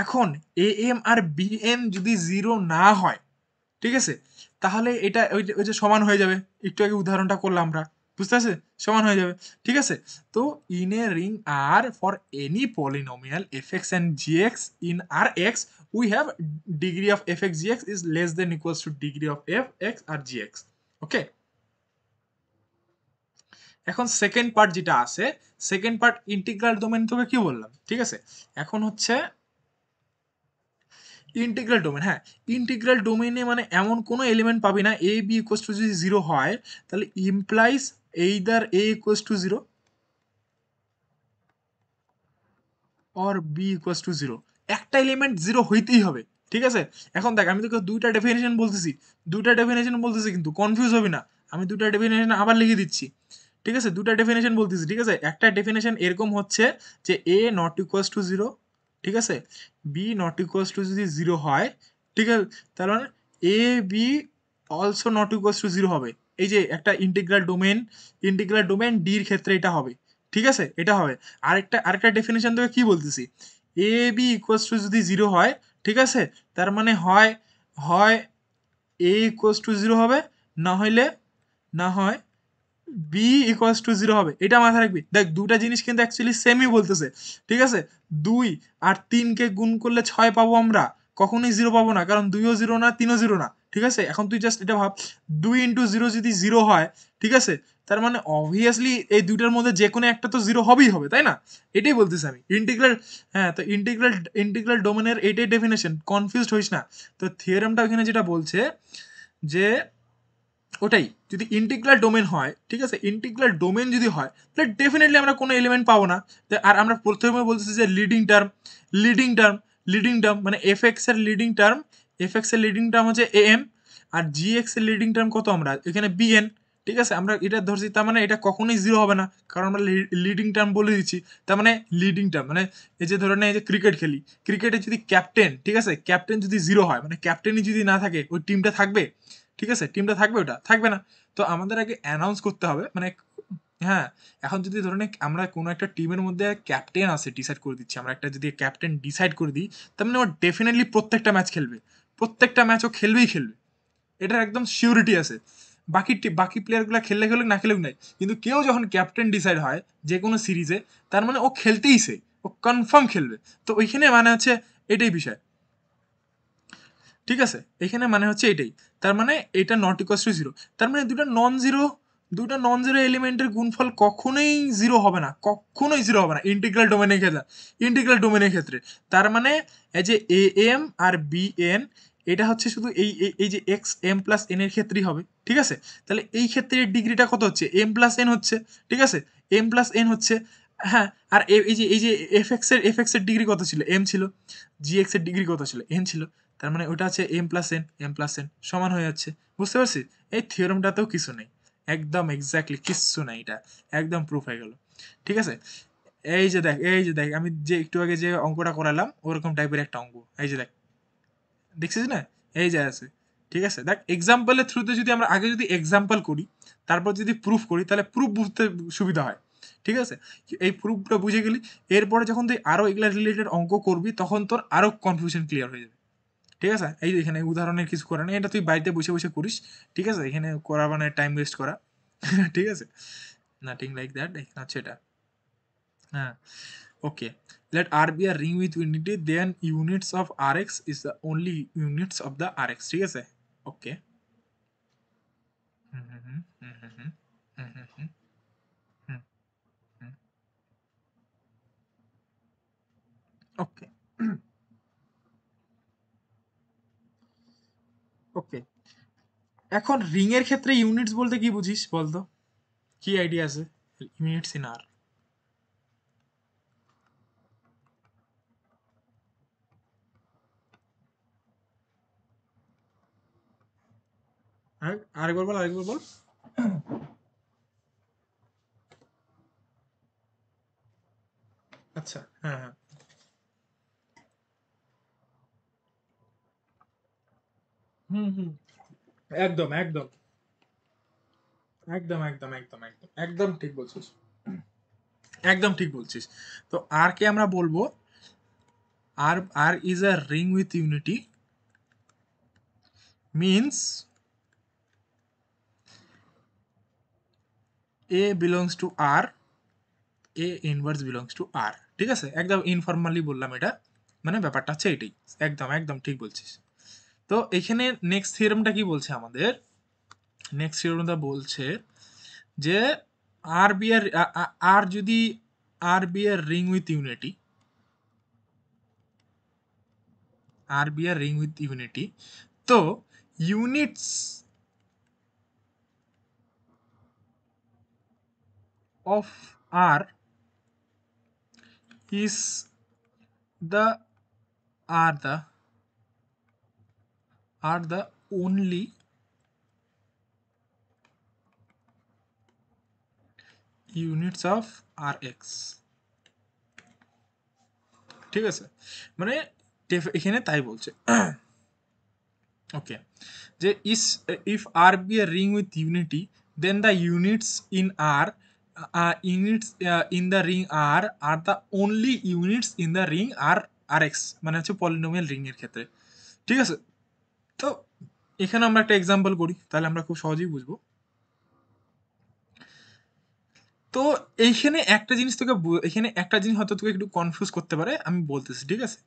এখন এএম আর বিএন যদি 0 না হয়, ঠিক আছে, তাহলে এটা ওই যে সমান হয়ে যাবে। একটু আগে উদাহরণটা করলাম আমরা, বুঝতে আছে, সমান হয়ে যাবে। ঠিক আছে, তো in a ring R for any polynomial f x and g x in R x we have degree of f x g x is less than equals to degree of f x আর g x. Okay, এখন second part যেটা আছে, second part integral domain, তোকে কি বললাম, ঠিক আছে, এখন হচ্ছে ইন্টিগ্রাল ডোমেন। হ্যাঁ, ইন্টিগ্রাল ডোমেনে মানে এমন কোনো এলিমেন্ট পাবি না এ বি ইকুয়ালস টু যদি 0 হয়, তাহলে implies either a equals to 0 or b equals to 0। একটা এলিমেন্ট 0 হইতেই হবে। ঠিক আছে, এখন দেখ আমি তোকে দুইটা ডেফিনেশন বলতেছি কিন্তু কনফিউজ হবি না। আমি দুইটা ডেফিনেশন আবার লিখে দিচ্ছি। ঠিক আছে, দুটা ডেফিনেশন বলতেছি। ঠিক আছে, একটা ডেফিনেশন এরকম হচ্ছে যে এ নট ইকুয়ালস টু 0, ঠিক আছে, বি নট ইকুয়ালস টু যদি 0 হয়, ঠিক আছে, তার মানে a b also not equals to 0 হবে। এই যে একটা ইন্টিগ্রাল ডোমেন ডির ক্ষেত্রে এটা হবে। ঠিক আছে, এটা হবে। আরেকটা ডেফিনেশন তোকে কি বলতেছি, এ বি ইকুয়ালস টু যদি 0 হয়, ঠিক আছে, তার মানে হয় হয় এ ইকুয়ালস টু 0 হবে, না হইলে না হয় বি ইকুয়ালস টু 0 হবে। এটা মাথায় রাখবি। দেখ দুটা জিনিস কিন্তু অ্যাকচুয়ালি সেমই বলতেছে। ঠিক আছে, 2 আর 3 কে গুণ করলে 6 পাবো আমরা, কখনোই 0 পাবো না, কারণ 2ও 0 না, 3ও 0 না। ঠিক আছে, এখন তুই জাস্ট এটা ভাব, 2 ইন্টু 0 যদি 0 হয়, ঠিক আছে, তার মানে অবভিয়াসলি এই দুইটার মধ্যে যে কোনো একটা তো 0 হবেই হবে, তাই না? এটাই বলতেছি আমি ইন্টিগ্রাল। হ্যাঁ, তো ইন্টিগ্রাল ডোমেনের এটাই ডেফিনেশন, কনফিউজড হইস না। তো থিওরেমটা এখানে যেটা বলছে যে ওটাই, যদি ইন্টিগ্রাল ডোমেন হয়, ঠিক আছে, ইন্টিগ্রাল ডোমেন যদি হয়, তাহলে ডেফিনেটলি আমরা কোনো এলিমেন্ট পাবো না। আর আমরা প্রথমে বলতেছি যে লিডিং টার্ম মানে এফ এক্স এর লিডিং টার্ম হচ্ছে এ এম, আর জি এক্স এর লিডিং টার্ম কত আমরা এখানে বিএন। ঠিক আছে, আমরা এটা ধরছি, তার মানে এটা কখনোই 0 হবে না, কারণ আমরা লিডিং টার্ম বলে দিচ্ছি। তার মানে লিডিং টার্ম মানে এই যে ধরে নে, এই যে ক্রিকেট খেলি, ক্রিকেটে যদি ক্যাপ্টেন, ঠিক আছে, ক্যাপ্টেন যদি 0 হয়, মানে ক্যাপ্টেনই যদি না থাকে, ওই টিমটা থাকবে? ঠিক আছে, টিমটা থাকবে? ওটা থাকবে না। তো আমাদের আগে অ্যানাউন্স করতে হবে, মানে হ্যাঁ, এখন যদি ধরে নে আমরা কোনো একটা টিমের মধ্যে ক্যাপ্টেন আছে, ডিসাইড করে দিচ্ছি আমরা, একটা যদি ক্যাপ্টেন ডিসাইড করে দিই, তার মানে ও ডেফিনেটলি প্রত্যেকটা ম্যাচ খেলবে, প্রত্যেকটা ম্যাচ ও খেলবেই খেলবে, এটার একদম সিউরিটি আছে। বাকি প্লেয়ারগুলো খেললে খেলুক, না খেলুক নাই, কিন্তু কেউ যখন ক্যাপ্টেন ডিসাইড হয় যে কোনো সিরিজে, তার মানে ও খেলতেইছে, ও কনফার্ম খেলবে। তো ওইখানে মানে হচ্ছে এটাই বিষয়। ঠিক আছে, এখানে মানে হচ্ছে এটাই, তার মানে এটা নট ইকুয়ালস টু 0। তার মানে দুটো নন জিরো এলিমেন্টের গুণফল কখনোই 0 হবে না, কখনোই 0 হবে না ইন্টিগ্রাল ডোমেনের ক্ষেত্রে। তার মানে এই যে এ এম আর বি এন, এটা হচ্ছে শুধু এই যে এক্স এম প্লাস এন এর ক্ষেত্রেই হবে। ঠিক আছে, তাহলে এই ক্ষেত্রে ডিগ্রিটা কত হচ্ছে, এম প্লাস এন হচ্ছে। ঠিক আছে, এম প্লাস এন হচ্ছে। হ্যাঁ, আর এই যে এফ এক্স এর ডিগ্রি কত ছিল, এম ছিল। জি এক্স এর ডিগ্রি কত ছিল, এন ছিল। তার মানে ওটা আছে এম প্লাস এন সমান হয়ে যাচ্ছে। বুঝতে পারছিস? এই থিওরেমটাতেও কিছু নেই, একদম এক্স্যাক্টলি কিচ্ছু নাই, এটা একদম প্রুফ হয়ে গেল। ঠিক আছে, এই যে দেখ আমি যে একটু আগে যে অঙ্কটা করালাম, ওরকম টাইপের একটা অঙ্ক। এই যে দেখ, দেখছিস না? এই যে আছে। ঠিক আছে, দেখ এক্সাম্পলের থ্রুতে যদি আমরা আগে যদি এক্সাম্পল করি, তারপর যদি প্রুফ করি, তাহলে প্রুফ বুঝতে সুবিধা হয়। ঠিক আছে, এই প্রুফটা বুঝে গেলি, এরপরে যখন তুই আরো এগুলা রিলেটেড অঙ্ক করবি, তখন তোর আরো কনফিউশন ক্লিয়ার হয়ে যাবে। ঠিক আছে, এই যে এখানে উদাহরণের কিছু করা নেই, এটা তুই বাড়িতে বসে বসে করিস। ঠিক আছে, এখানে করা মানে টাইম ওয়েস্ট করা। ঠিক আছে, নাথিং লাইক দ্যাট, এখানে হচ্ছে এটা। হ্যাঁ, ওকে, let R be a ring with unity, then units of Rx is the only units of the Rx। ঠিক আছে, ওকে। হুম হুম হুম হুম হুম হুম হুম হুম হুম হুম হুম, ওকে ওকে। এখন রিং এর ক্ষেত্রে ইউনিটস বলতে কি বুঝিস বলতো, কি আইডিয়া আছে ইউনিটস ইন আর? আরেকবার বল, আরেকবার বল। আচ্ছা, হ্যাঁ হ্যাঁ, হুম হুম, একদম একদম একদম একদম একদম একদম একদম ঠিক বলছিস, একদম ঠিক বলছিস। তো আর কে আমরা বলবো, R is a ring with unity means a belongs to R, a inverse belongs to R, ঠিক আছে, একদম ইনফর্মালি বললাম এটা, মানে ব্যাপারটা হচ্ছে এটাই। একদম একদম ঠিক বলছিস। তো এখানে নেক্সট থিওরেমটা কি বলছে আমাদের, নেক্সট থিওরেমটা বলছে যে আর বি এর আর যদি আর বি এর ring with unity, R be এর রিং উইথ ইউনিটি, তো units of R is the are the are the only units of Rx, ঠিক আছে, মানে এখানে তাই বলছে। ওকে, যে is if R be a ring with unity then the units in R, units in the ring R the only units in the ring R x, মানে হচ্ছে polynomial ring এর ক্ষেত্রে, ঠিক আছে। তো এখানে আমরা একটা এক্সাম্পল করি, তাহলে আমরা খুব সহজেই বুঝবো। তো এইখানে একটা জিনিস তোকে এখানে একটা জিনিস হয়তো তোকে একটু কনফিউজ করতে পারে, আমি বলতেছি, ঠিক আছে।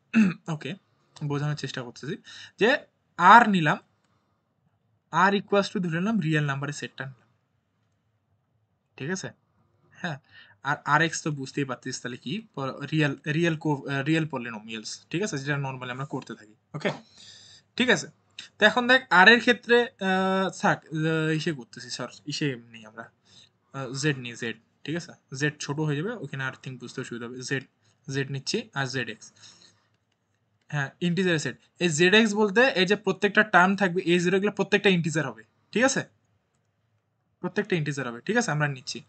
ওকে, বোঝানোর চেষ্টা করতেছি যে আর নিলাম, আর ইকুয়ালস টু ধরে নিলাম রিয়েল নাম্বারের সেটটা নিলাম, ঠিক আছে। হ্যাঁ, আর আর এক্স তো বুঝতেই পারছিস তাহলে কি, রিয়েল রিয়েল রিয়েল পলিনোমিয়ালস, ঠিক আছে, যেটা নর্মালি আমরা করতে থাকি। ওকে, ঠিক আছে। তো এখন দেখ আর এর ক্ষেত্রে থাক, ইসে করতেছি, সর ইসে নেই আমরা, জেড নিই, জেড, ঠিক আছে, জেড ছোট হয়ে যাবে ওখানে, আর থিঙ্ক বুঝতে সুবিধা হবে, জেড, জেড নিচ্ছি, আর জেড এক্স, হ্যাঁ ইন্টিজার সেট। এই জেড এক্স বলতে এই যে প্রত্যেকটা টার্ম থাকবে এ জিরো, এগুলো প্রত্যেকটা ইন্টিজার হবে, ঠিক আছে, প্রত্যেকটা ইন্টিজার হবে, ঠিক আছে, আমরা নিচ্ছি।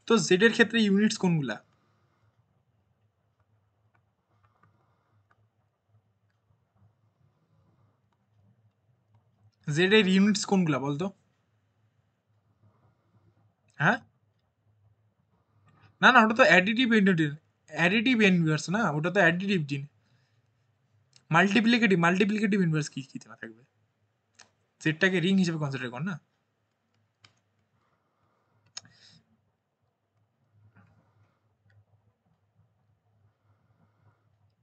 তো জেড এর ক্ষেত্রে ইউনিটস কোনগুলা, জেড এর ইউনিটস কোনগুলা বলতো? হ্যাঁ, না না, ওটা তো অ্যাডিটিভ ইনভার্স, অ্যাডিটিভ ইনভার্স না, ওটা তো অ্যাডিটিভ জিন, মাল্টিপ্লিকেটিভ, মাল্টিপ্লিকেটিভ ইনভার্স কি কি থাকবে, জেডটাকে রিং হিসেবে কনসিডার কর না।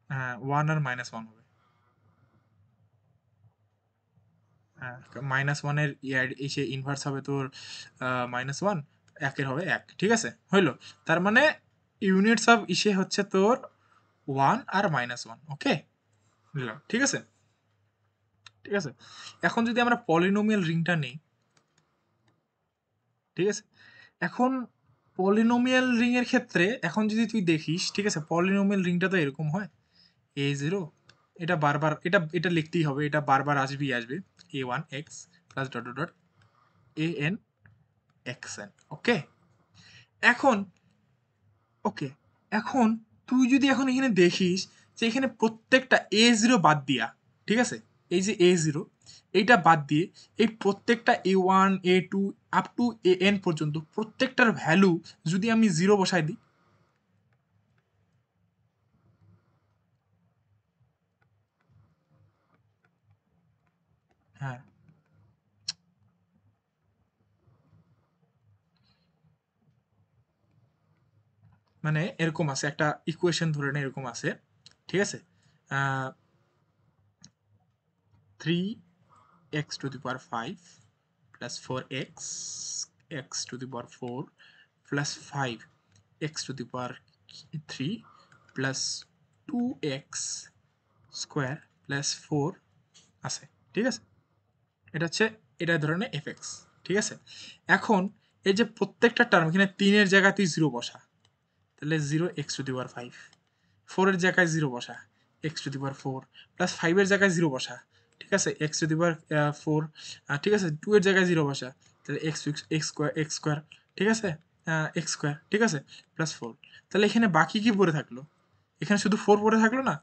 হ্যাঁ, ওয়ান আর মাইনাস ওয়ান হবে, হ্যাঁ, মাইনাস ওয়ানের এসে ইনভার্স হবে তোর মাইনাস ওয়ান, একের হবে এক, ঠিক আছে, হইলো। তার মানে ইউনিটস অফ ইসে হচ্ছে তোর ওয়ান আর মাইনাস ওয়ান, ওকে, নিলাম, ঠিক আছে, ঠিক আছে। এখন যদি আমরা পলিনোমিয়াল রিংটা নেই, ঠিক আছে, এখন পলিনোমিয়াল রিং এর ক্ষেত্রে এখন যদি তুই দেখিস, ঠিক আছে, পলিনোমিয়াল রিংটা তো এরকম হয়, এ জিরো, এটা বারবার এটা এটা লিখতেই হবে, এটা বারবার আসবেই আসবে, a one x plus dot dot dot a n x n, okay. এখন ওকে, এখন তুই যদি এখন এখানে দেখিস যে এখানে প্রত্যেকটা এ জিরো বাদ দিয়া, ঠিক আছে, এই যে এ জিরো এইটা বাদ দিয়ে এই প্রত্যেকটা a one a two up to a n পর্যন্ত প্রত্যেকটার ভ্যালু যদি আমি জিরো বসাই দিই, হ্যাঁ, মানে এরকম আছে একটা ইকুয়েশন, ধরে নে এরকম আছে, ঠিক আছে, three x to the power five plus four x x to the power four plus five x to the power three plus two x square plus four আছে, ঠিক আছে, এটা হচ্ছে, এটা ধরনের এফ এক্স, ঠিক আছে। এখন এই যে প্রত্যেকটা টার্ম এখানে তিনের জায়গায় তুই জিরো বসা, তাহলে zero x to the power five, ফোরের জায়গায় জিরো বসা, x to the power four, plus ফাইভের জায়গায় জিরো বসা, ঠিক আছে, x to the power four, ঠিক আছে, টু এর জায়গায় জিরো বসা, তাহলে এক্স স্কোয়ার ঠিক আছে, এক্স স্কোয়ার ঠিক আছে, প্লাস 4। তাহলে এখানে বাকি কি পড়ে থাকলো? এখানে শুধু 4 পড়ে থাকলো না?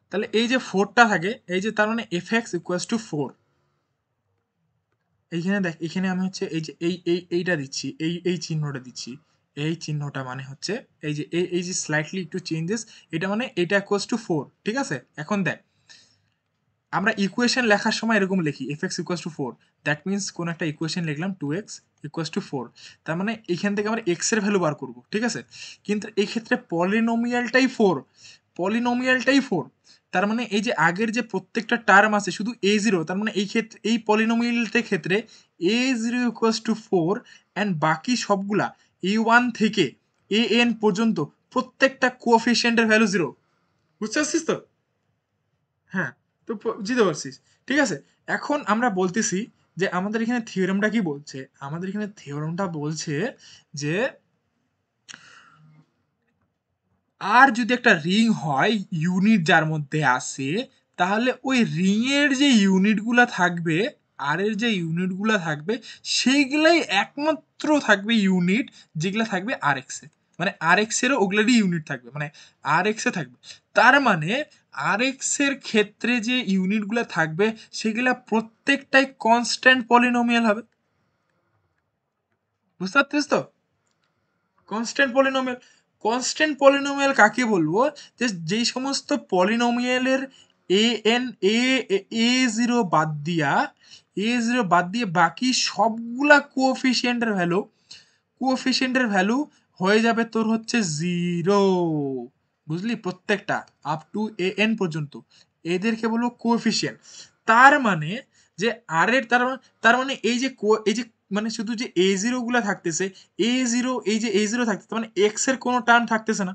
তাহলে এই যে 4টা থাকে, এই যে তার মানে এফ এক্স ইকুয়ালস টু 4। এইখানে দেখ, এখানে আমি হচ্ছে এই যে এইটা দিচ্ছি, এই চিহ্নটা দিচ্ছি। এই চিহ্নটা মানে হচ্ছে এই যে স্লাইটলি একটু চেঞ্জেস, এটা মানে এটা ইকুয়ালস টু 4 ঠিক আছে। এখন দেখ, আমরা ইকুয়েশন লেখার সময় এরকম লিখি F x equals to 4, that means কোন একটা ইকুয়েশন লিখলাম 2x ইকুয়ালস টু 4, তার মানে এখান থেকে আমরা x এর ভ্যালু বার করব ঠিক আছে। কিন্তু এই ক্ষেত্রে পলিনোমিয়ালটাই 4, পলিনোমিয়ালটাই 4। তার মানে এই যে আগের যে প্রত্যেকটা টার্ম আছে শুধু a0, তার মানে এই ক্ষেত্রে এই পলিনোমিয়ালটার ক্ষেত্রে a0 ইকুয়ালস টু 4 অ্যান্ড বাকি সবগুলা a1 থেকে an পর্যন্ত প্রত্যেকটা কোএফিসিয়েন্টের ভ্যালু 0। বুঝতে পারছিস তো? হ্যাঁ, তো বুঝতে পারছিস ঠিক আছে। এখন আমরা বলতেছি যে আমাদের এখানে থিওরেমটা কি বলছে, আমাদের এখানে থিওরেমটা বলছে যে আর যদি একটা রিং হয় ইউনিট যার মধ্যে আসে, তাহলে ওই রিং এর যে ইউনিটগুলা থাকবে, আর এর যে ইউনিটগুলা থাকবে, সেইগুলাই একমাত্র থাকবে ইউনিট যেগুলা থাকবে আর এক্স এ। মানে আর এক্স এরও ওগুলারই ইউনিট থাকবে, মানে আর এক্স এ থাকবে। তার মানে আর এক্স এর ক্ষেত্রে যে ইউনিটগুলা থাকবে সেগুলা প্রত্যেকটাই কনস্ট্যান্ট পলিনোমিয়াল হবে। বুঝতে পারছিস তো? কনস্ট্যান্ট পলিনোমিয়াল, কনস্ট্যান্ট পলিনোমিয়াল কাকে বলবো? যে যেই সমস্ত পলিনোমিয়ালের এ এন এ জিরো বাদ দিয়া, a0 বাদ দিয়ে বাকি সবগুলা কোএফিসিয়েন্টের ভ্যালু হয়ে যাবে তোর হচ্ছে 0। বুঝলি? প্রত্যেকটা আপ টু an পর্যন্ত এদেরকে বলবো কোএফিসিয়েন্ট। তার মানে যে আর এর তার মানে এই যে মানে শুধু যে a0 গুলা থাকতেছে, a0 এই যে a0 থাকতেছে, মানে x এর কোনো টার্ম থাকতেছে না,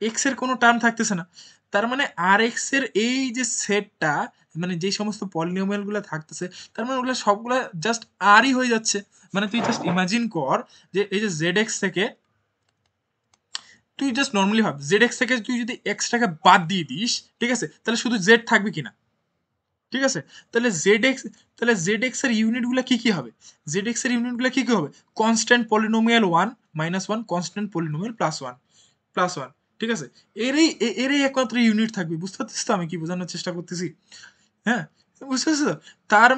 এক্স এর কোনো টার্ম থাকতেছে না। তার মানে আর এক্স এর এই যে সেটটা, মানে যেই সমস্ত পলিনোমিয়াল গুলো থাকতেছে, তার মানে ওগুলো সবগুলো জাস্ট আরই হয়ে যাচ্ছে। মানে তুই জাস্ট ইমাজিন কর যে এই যে জেড এক্স থেকে, তুই জাস্ট নর্মালি ভাব জেড এক্স থেকে তুই যদি এক্সটাকে বাদ দিয়ে দিস ঠিক আছে, তাহলে শুধু জেড থাকবে কিনা? ঠিক আছে। তাহলে জেড এক্স এর ইউনিট গুলো কি কি হবে? জেড এক্স এর ইউনিট গুলো কি কি হবে? কনস্ট্যান্ট পলিনোমিয়াল 1 -1, কনস্ট্যান্ট পলিনোমিয়াল +1 ঠিক আছে। এরই একমাত্র ইউনিট থাকবে। বুঝতে পারছিস তো আমি কি বোঝানোর চেষ্টা করতেছি? হ্যাঁ, বুঝতে পারছিস তো? তার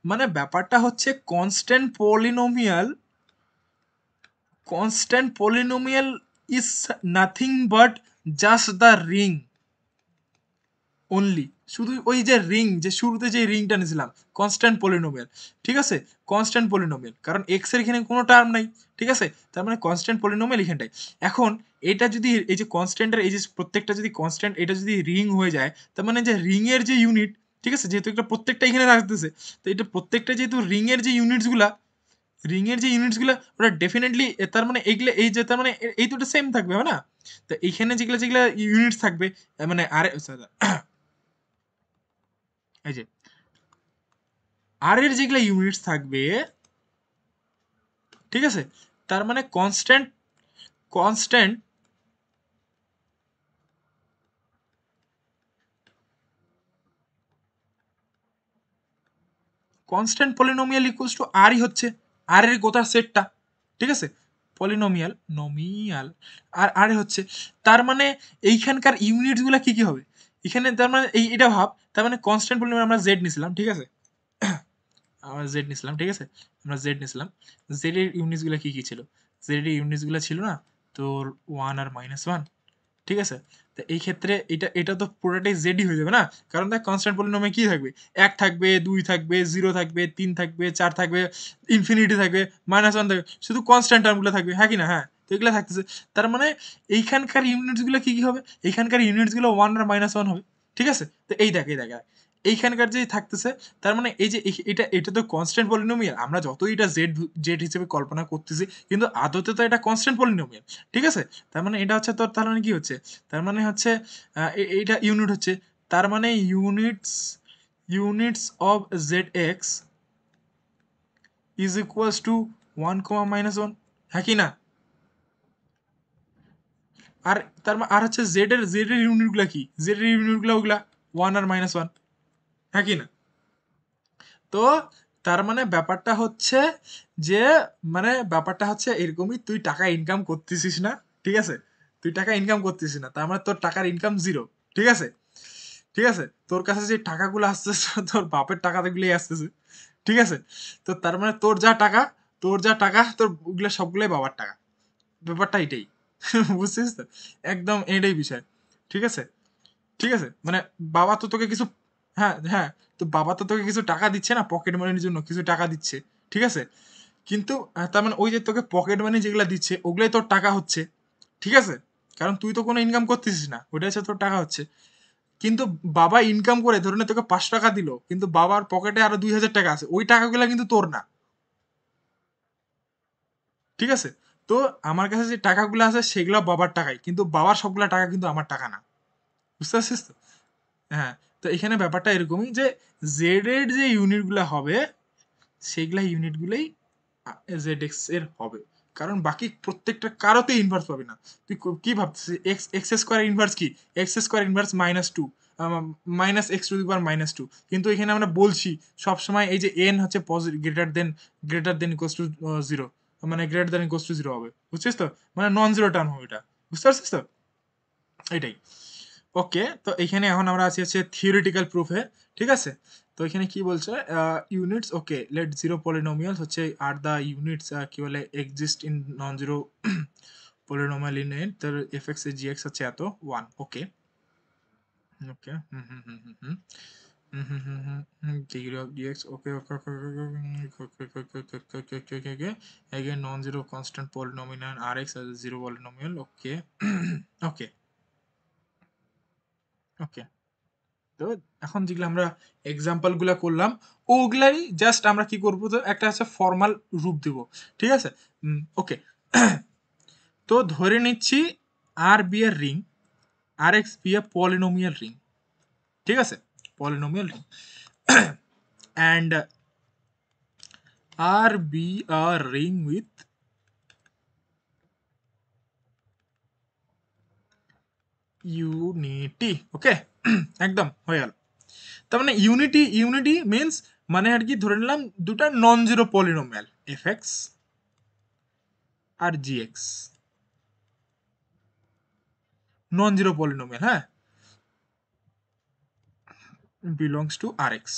মানে ব্যাপারটা হচ্ছে constant polynomial is nothing but just the ring only. শুধু ওই যে রিং, যে শুরুতে যে রিংটা নিয়েছিলাম, কনস্ট্যান্ট পলিনোমিয়াল ঠিক আছে, কনস্ট্যান্ট পলিনোমিয়াল, কারণ এক্স এর এখানে কোনো টার্ম নাই ঠিক আছে। তার মানে কনস্ট্যান্ট পলিনোমিয়াল এখানটাই। এখন এটা যদি এই যে কনস্ট্যান্টের এই যে প্রত্যেকটা যদি কনস্ট্যান্ট, এটা যদি রিং হয়ে যায়, তার মানে যে রিং এর যে ইউনিট ঠিক আছে, যেহেতু এটা প্রত্যেকটা এখানে থাকতেছে, তো এটা প্রত্যেকটা যেহেতু রিং এর যে ইউনিটসগুলা, ওটা ডেফিনেটলি, তার মানে এইগুলা এই যে তার মানে এই দুটো সেম থাকবে হবে না? তো এইখানে যেগুলা যেগুলা ইউনিটস থাকবে, মানে আর এই যে আর এর যেগুলা ইউনিটস থাকবে ঠিক আছে, তার মানে constant constant polynomial equals to আরই হচ্ছে আর এর গোটা সেটটা ঠিক আছে। পলিনোমিয়াল নমিয়াল আর হচ্ছে, তার মানে এইখানকার ইউনিটস গুলা কি কি হবে? এখানে তার মানে এটা ভাব, তার মানে কনস্ট্যান্ট পলিনোমিয়াল আমরা জেড নিছিলাম ঠিক আছে, আমরা জেড নিছিলাম ঠিক আছে, আমরা জেড নিছিলাম। জেড এর ইউনিটস গুলা কি কি ছিল? জেড এর ইউনিটস গুলা ছিল না তোর 1 আর -1 ঠিক আছে। তো এই ক্ষেত্রে এটা তো পুরোটাই জেডই হয়ে যাবে না, কারণ দেখ কনস্ট্যান্ট পলিনোমে কি থাকবে? 1 থাকবে, 2 থাকবে, 0 থাকবে, 3 থাকবে, 4 থাকবে, ইনফিনিটি থাকবে, -1 থাকবে, শুধু কনস্ট্যান্ট টার্মগুলো থাকবে, হ্যাঁ কি না? হ্যাঁ, তো এগুলো থাকতেছে। তার মানে এইখানকার ইউনিটসগুলো কি কি হবে? এইখানকার ইউনিটসগুলো 1 আর -1 হবে ঠিক আছে। তো এই দেখ এইখানকার যে থাকতেছে, তার মানে এই যে এটা তো কনস্ট্যান্ট পলিনোমিয়াল, আমরা যতই এটা জেড জেড হিসেবে কল্পনা করতেছি, কিন্তু আদতে তো এটা কনস্ট্যান্ট পলিনোমিয়াল ঠিক আছে। তার মানে এটা হচ্ছে তোর, তার মানে কি হচ্ছে? তার মানে হচ্ছে এইটা ইউনিট হচ্ছে, তার মানে units of Z x is equals to 1, -1, হ্যাঁ কি না? আর তার আর হচ্ছে জেড এর ইউনিটগুলো কি? জেড এর ইউনিটগুলো ওগুলা 1 আর -1, হ্যাঁ কি না? তো তার মানে ব্যাপারটা হচ্ছে যে মানে ব্যাপারটা হচ্ছে এরকমই, তুই টাকা ইনকাম করতেছিস না, ঠিক আছে, তুই টাকা ইনকাম করতেছিস না, তার মানে তোর টাকার ইনকাম জিরো, ঠিক আছে, ঠিক আছে, তোর কাছে যে টাকাগুলো আসতেছে তোর বাপের টাকাগুলোই আসতেছে, ঠিক আছে, তো তার মানে তোর যা টাকা তোর ওগুলো সবগুলোই বাবার টাকা, ব্যাপারটা এটাই বুঝছিস তো, একদম এটাই বিষয়, ঠিক আছে, ঠিক আছে, মানে বাবা তো তোকে কিছু, হ্যাঁ হ্যাঁ, তো বাবা তো তোকে কিছু টাকা দিচ্ছে না, পকেট মানির জন্য কিছু টাকা দিচ্ছে, ঠিক আছে, কিন্তু তার মানে ওই যে তোকে পকেট মানি যেগুলো দিচ্ছে ওগুলোই তোর টাকা হচ্ছে, ঠিক আছে, কারণ তুই তো কোনো ইনকাম করতেছিস না, ওইটা হচ্ছে তোর টাকা হচ্ছে, কিন্তু বাবা ইনকাম করে ধরে নে তোকে 5 টাকা দিল, কিন্তু বাবার পকেটে আরো 2,000 টাকা আছে, ওই টাকাগুলো কিন্তু তোর না, ঠিক আছে, তো আমার কাছে যে টাকাগুলো আছে সেগুলো বাবার টাকাই, কিন্তু বাবার সবগুলা টাকা কিন্তু আমার টাকা না, বুঝতে পারছিস তো, হ্যাঁ, তো এখানে ব্যাপারটা এরকমই যে জেড এর যে ইউনিটগুলো হবে সেইগুলা ইউনিটগুলোই জেড এক্স এর হবে, কারণ বাকি প্রত্যেকটা কারোতে ইনভার্স পাবি না, তুই কি ভাবছিস, এক্স স্কোয়ার ইনভার্স কি, এক্স স্কোয়ার ইনভার্স -2 -x⁻², কিন্তু এখানে আমরা বলছি সবসময় এই যে এন হচ্ছে positive greater than equals to 0, মানে গ্রেটার দেন ইকুয়ালস টু 0 হবে, বুঝছিস তো, মানে নন জিরো টার্ম হবে এটা, বুঝতে পারছিস তো, এটাই, ওকে, তো এখানে এখন আমরা আছি হচ্ছে থিওরিটিক্যাল প্রুফে, ঠিক আছে, তো এখানে কি বলছে, ইউনিটস, ওকে, লেট জিরো পলিনোমিয়াল হচ্ছে আর দ্য ইউনিটস কি বলে exist in non zero polynomial in an, তার এফ এক্স জি এক্স হচ্ছে এত 1, ওকে, ওকে, হুম হুম হুম হুম হুম degree of dx, okay, okay, okay, okay, again non-zero constant polynomial and rx as a zero polynomial, okay, okay, okay, তো এখন যেগুলো আমরা example গুলা করলাম ওগুলাই just আমরা কি করবো, তো একটা আছে ফর্মাল রূপ দিব, ঠিক আছে, ওকে, তো ধরে নিচ্ছি আর বি এর ring, R x be a polynomial ring, ঠিক আছে, polynomial ring, and R be a ring with unity, okay, একদম হয়ে গেল, তার মানে ইউনিটি মিনস মানে আর কি ধরে নিলাম দুটা non zero polynomial f x আর g x, non zero polynomial, হ্যাঁ, belongs to R x,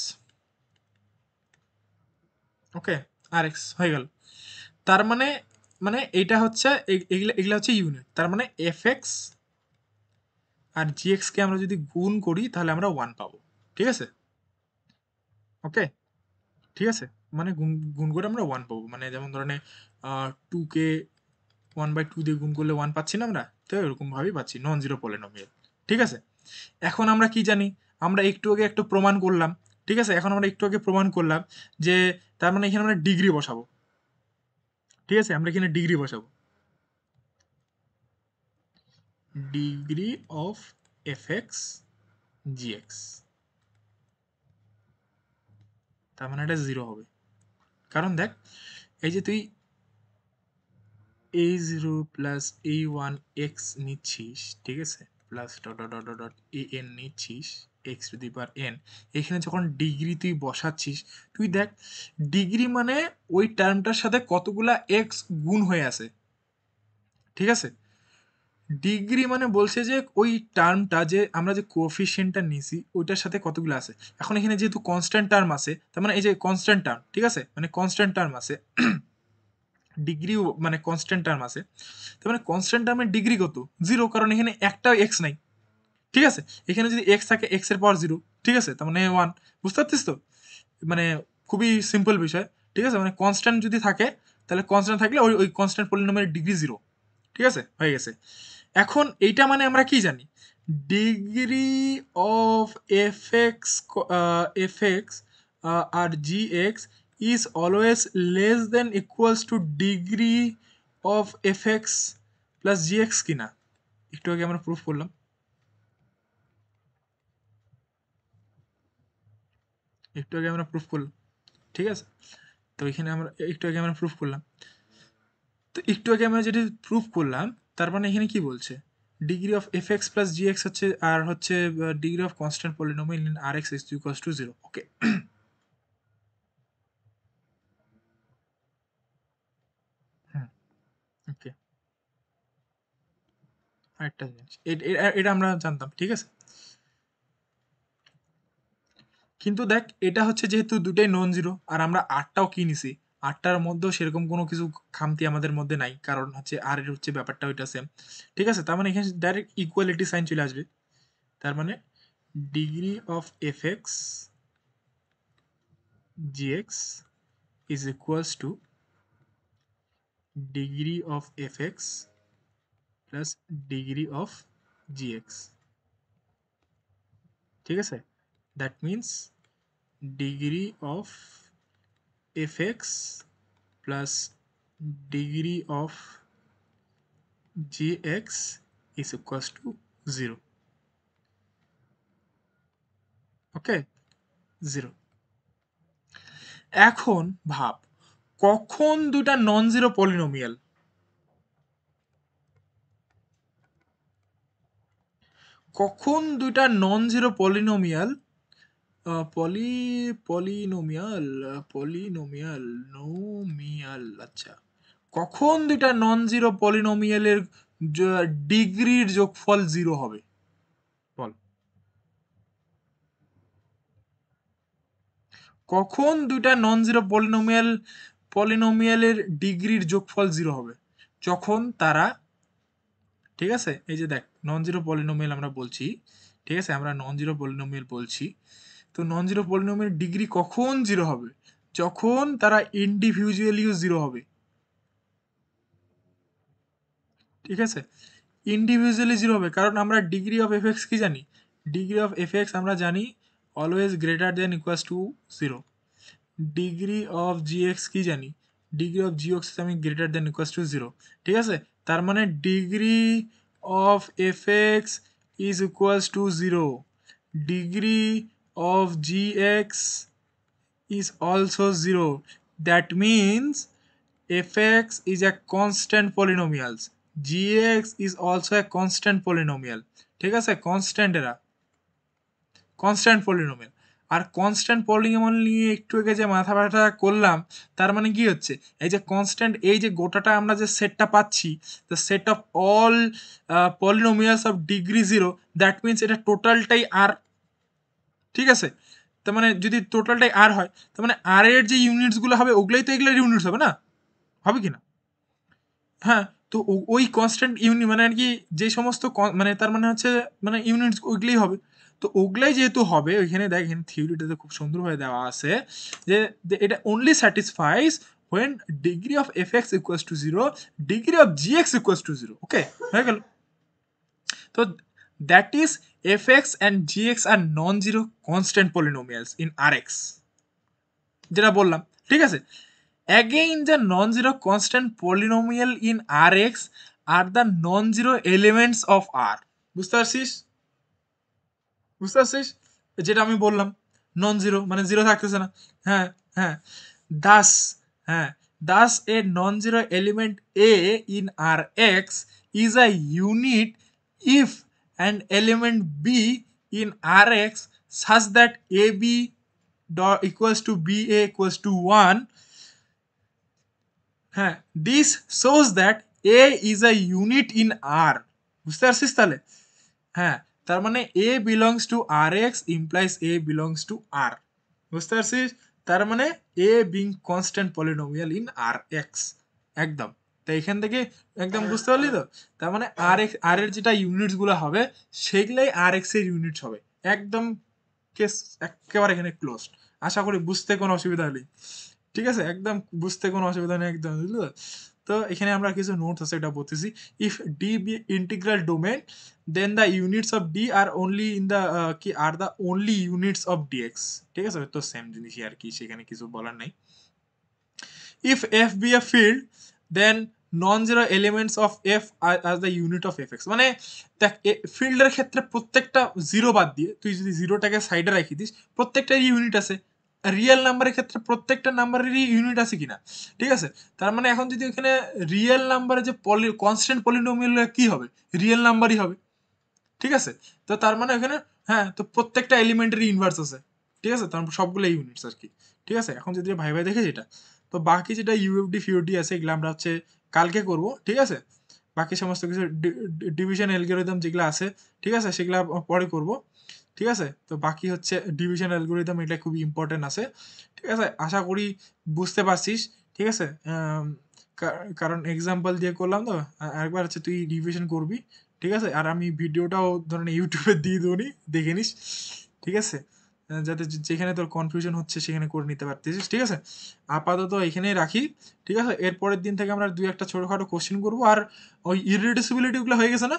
okay, R x হয়ে গেল, তার মানে মানে এটা হচ্ছে এগুলা এগুলা হচ্ছে ইউনিট, তার মানে এফ এক্স আর জি এক্স কে আমরা যদি গুণ করি তাহলে আমরা 1 পাবো, ঠিক আছে, ওকে, ঠিক আছে, মানে গুণ গুণ করে আমরা 1 পাবো, মানে যেমন ধরেন 2 কে 1/2 দিয়ে গুণ করলে 1 পাচ্ছি না আমরা, তো এরকম ভাবেই পাচ্ছি নন জিরো পলিনোমিয়াল, ঠিক আছে, এখন আমরা কি জানি, আমরা একটু আগে একটু প্রমাণ করলাম, ঠিক আছে, এখন আমরা একটু আগে প্রমাণ করলাম যে তার মানে এখানে আমরা ডিগ্রি বসাবো, ঠিক আছে, আমরা এখানে ডিগ্রি বসাবো, degree of f x g x, তার মানে এটা 0 হবে, কারণ দেখ এই যে তুই a0 প্লাস a1 এক্স নিচ্ছিস, ঠিক আছে, plus dot dot dot dot a n নিচ্ছিস x to the power n, এখানে যখন ডিগ্রি তুই বসাচ্ছিস, তুই দেখ ডিগ্রি মানে ওই টার্মটার সাথে কতগুলা এক্স গুণ হয়ে আছে, ঠিক আছে, ডিগ্রি মানে বলছে যে ওই টার্মটা যে আমরা যে কোএফিসিয়েন্টটা নিছি ওইটার সাথে কতগুলো আছে, এখন এখানে যেহেতু কনস্ট্যান্ট টার্ম আছে, তার মানে এই যে কনস্ট্যান্ট টার্ম, ঠিক আছে, মানে কনস্ট্যান্ট টার্ম আছে, ডিগ্রি মানে কনস্ট্যান্ট টার্ম আছে, তার মানে কনস্ট্যান্ট টার্মের ডিগ্রি কত, 0, কারণ এখানে একটাও এক্স নাই, ঠিক আছে, এখানে যদি এক্স থাকে এক্স এর পাওয়ার 0, ঠিক আছে, তার মানে 1, বুঝতে পারছিস তো, মানে খুবই সিম্পল বিষয়, ঠিক আছে, মানে কনস্ট্যান্ট যদি থাকে তাহলে কনস্ট্যান্ট থাকলে ওই ওই কনস্ট্যান্ট পলিনোমিয়ালের ডিগ্রি 0, ঠিক আছে, হয়ে গেছে, এখন এইটা মানে আমরা কি জানি, ডিগ্রি অফ এফ এক্স আর g x is always less than equals to degree of f x plus g x কিনা, একটু আগে আমরা প্রুফ করলাম, একটু আগে আমরা প্রুফ করলাম, ঠিক আছে, তো এখানে আমরা একটু আগে আমরা প্রুফ করলাম, তো একটু আগে আমরা যেটা প্রুফ করলাম তার মানে এখানে কি বলছে, degree of f x plus g x হচ্ছে আর হচ্ছে degree of constant polynomial in R x is equals to 0, okay, একটা জিনিস এটা আমরা জানতাম, ঠিক আছে। কিন্তু দেখ এটা হচ্ছে যেহেতু দুটাই নন জিরো, আর আমরা আটটাও কি নিছি, আটটার মধ্যেও সেরকম কোনো কিছু খামতি আমাদের মধ্যে নাই, কারণ হচ্ছে আর এর হচ্ছে ব্যাপারটা ওইটা সেম, ঠিক আছে। তার মানে এখানে ডাইরেক্ট ইকুয়ালিটি সাইন চলে আসবে। তার মানে degree of f x GX is equals to degree of f x plus degree of GX, ঠিক আছে। That means degree of f x plus degree of gx is equals to 0. ওকে, 0। এখন ভাব কখন দুটা নন জিরো পলিনোমিয়াল, কখন দুইটা non zero polynomial polynomial polynomial নোমিয়াল, আচ্ছা, কখন দুইটা নন জিরো পলিনোমিয়ালের ডিগ্রির যোগফল 0 হবে বল। কখন দুইটা নন জিরো পলিনোমিয়ালের ডিগ্রির যোগফল 0 হবে? যখন তারা, ঠিক আছে, এই যে দেখ নন জিরো পলিনোমিয়াল আমরা বলছি, ঠিক আছে, আমরা নন জিরো পলিনোমিয়াল বলছি, তো নন জিরো পলিনোমিয়াল ডিগ্রি কখন 0 হবে? যখন তারা ইন্ডিভিজুয়ালিও 0 হবে, ঠিক আছে। ইন্ডিভিজুয়ালি 0 হবে, কারণ আমরা ডিগ্রি অফ এফ এক্স কি জানি, ডিগ্রি অফ এফ এক্স আমরা জানি always greater than equals to 0। Degree of G x কি জানি, ডিগ্রি অফ জি এক্স আমি গ্রেটার দেন ইকুয়ালস টু 0, ঠিক আছে। তার মানে degree of f x is equals to 0, degree of G x is also 0. That means fx is a constant polynomial. gx is also a constant polynomial. ঠিক আছে, constant এরা constant polynomial. আর constant polynomial নিয়ে একটু আগে যে মাথা ব্যথা করলাম, তার মানে কি হচ্ছে, এই যে কনস্ট্যান্ট, এই যে গোটাটা আমরা যে সেটটা পাচ্ছি, the set of all polynomials of degree 0, that means এটা টোটালটাই আর, ঠিক আছে। তার মানে যদি টোটালটাই আর হয়, তার মানে আর এর যে ইউনিটসগুলো হবে ওগুলোই তো এগুলোর ইউনিটস হবে না, হবে কি না? হ্যাঁ, তো ওই কনস্ট্যান্ট ইউনিট মানে আর কি, যে সমস্ত মানে তার মানে হচ্ছে মানে ইউনিটস ওইগুলোই হবে। তো ওগুলাই যেহেতু হবে, ওইখানে দেখ এখানে থিওরিটাতে খুব সুন্দরভাবে দেওয়া আছে যে এটা only স্যাটিসফাইজ when degree of fx equals to 0, degree of gx equals to 0. ওকে, হয়ে গেল। তো that is fx and gx are non-zero constant polynomials in rx, যেটা বললাম, ঠিক আছে। Again, the non-zero constant polynomial in Rx are the non-zero elements of R. বুঝতে পারছিস? বুঝতে পারছিস? যেটা আমি বললাম নন জিরো মানে জিরো থাকতেছে না। হ্যাঁ, হ্যাঁ। দাস, হ্যাঁ, thus a non zero element a in R x is a unit if and element b in R x such that a b equals to b a equals to 1। হ্যাঁ, this shows that a is a unit in R. বুঝতে পারছিস তাহলে? হ্যাঁ, তার মানে a belongs to R x implies a belongs to R. বুঝতে পারছিস? তার মানে a being constant polynomial in R x, একদম। তো এখান থেকে একদম বুঝতে পারলি তো? তার মানে আর এক্স আর এর যেটা ইউনিটস গুলো হবে সেগুলাই আর এক্স এর ইউনিটস হবে, একদম কেস একেবারে এখানে ক্লোজ। আশা করি বুঝতে কোনো অসুবিধা নেই, ঠিক আছে, একদম বুঝতে কোনো অসুবিধা নেই একদম, বুঝলি তো? তো এখানে আমরা কিছু নোটস আছে এটা বলতেছি। If D be integral domain then the units of D are only in the কি are the only units of D x, ঠিক আছে, তো সেম জিনিসই আর কি, সেখানে কিছু বলার নাই। If f be a field then non zero elements of f as the unit of f x, মানে দেখ ফিল্ডের ক্ষেত্রে প্রত্যেকটা জিরো বাদ দিয়ে তুই যদি জিরোটাকে সাইডে রাখি দিস, প্রত্যেকটারই ইউনিট আছে। রিয়েল নাম্বারের ক্ষেত্রে প্রত্যেকটা নাম্বারেরই ইউনিট আছে কিনা, ঠিক আছে। তার মানে এখন যদি এখানে রিয়েল নাম্বারে যে কনস্ট্যান্ট পলিনোমিয়াল কি হবে, রিয়েল নাম্বারই হবে, ঠিক আছে। তো তার মানে এখানে, হ্যাঁ, তো প্রত্যেকটা এলিমেন্টারি ইনভার্স আছে, ঠিক আছে, তার সবগুলো ইউনিটস আর কি, ঠিক আছে। এখন যদি ভাই ভাই দেখে যেটা, তো বাকি যেটা ইউএফডি ফিউডি আছে এগুলো আমরা হচ্ছে কালকে করব, ঠিক আছে। বাকি সমস্ত কিছু ডিভিশন অ্যালগরিদম যেগুলো আছে, ঠিক আছে, সেগুলো পরে করব। ঠিক আছে, তো বাকি হচ্ছে ডিভিশন অ্যালগরিদম, এটা খুবই ইম্পর্টেন্ট আছে। ঠিক আছে, আশা করি বুঝতে পারছিস। ঠিক আছে, কারণ এক্সাম্পল দিয়ে করলাম তো, আরেকবার হচ্ছে তুই রিভিশন করবি। ঠিক আছে, আর আমি ভিডিওটাও ধরেন ইউটিউবে দিয়ে দেবো, দেখে নিস। ঠিক আছে, যাতে যেখানে তোর কনফিউশন হচ্ছে সেখানে করে নিতে পারতেছিস। ঠিক আছে, আপাতত এখানেই রাখি। ঠিক আছে, এরপরের দিন থেকে আমরা দুই একটা ছোটোখাটো কোশ্চেন করবো। আর ওই ইরিডিউসিবিলিটিগুলো হয়ে গেছে না?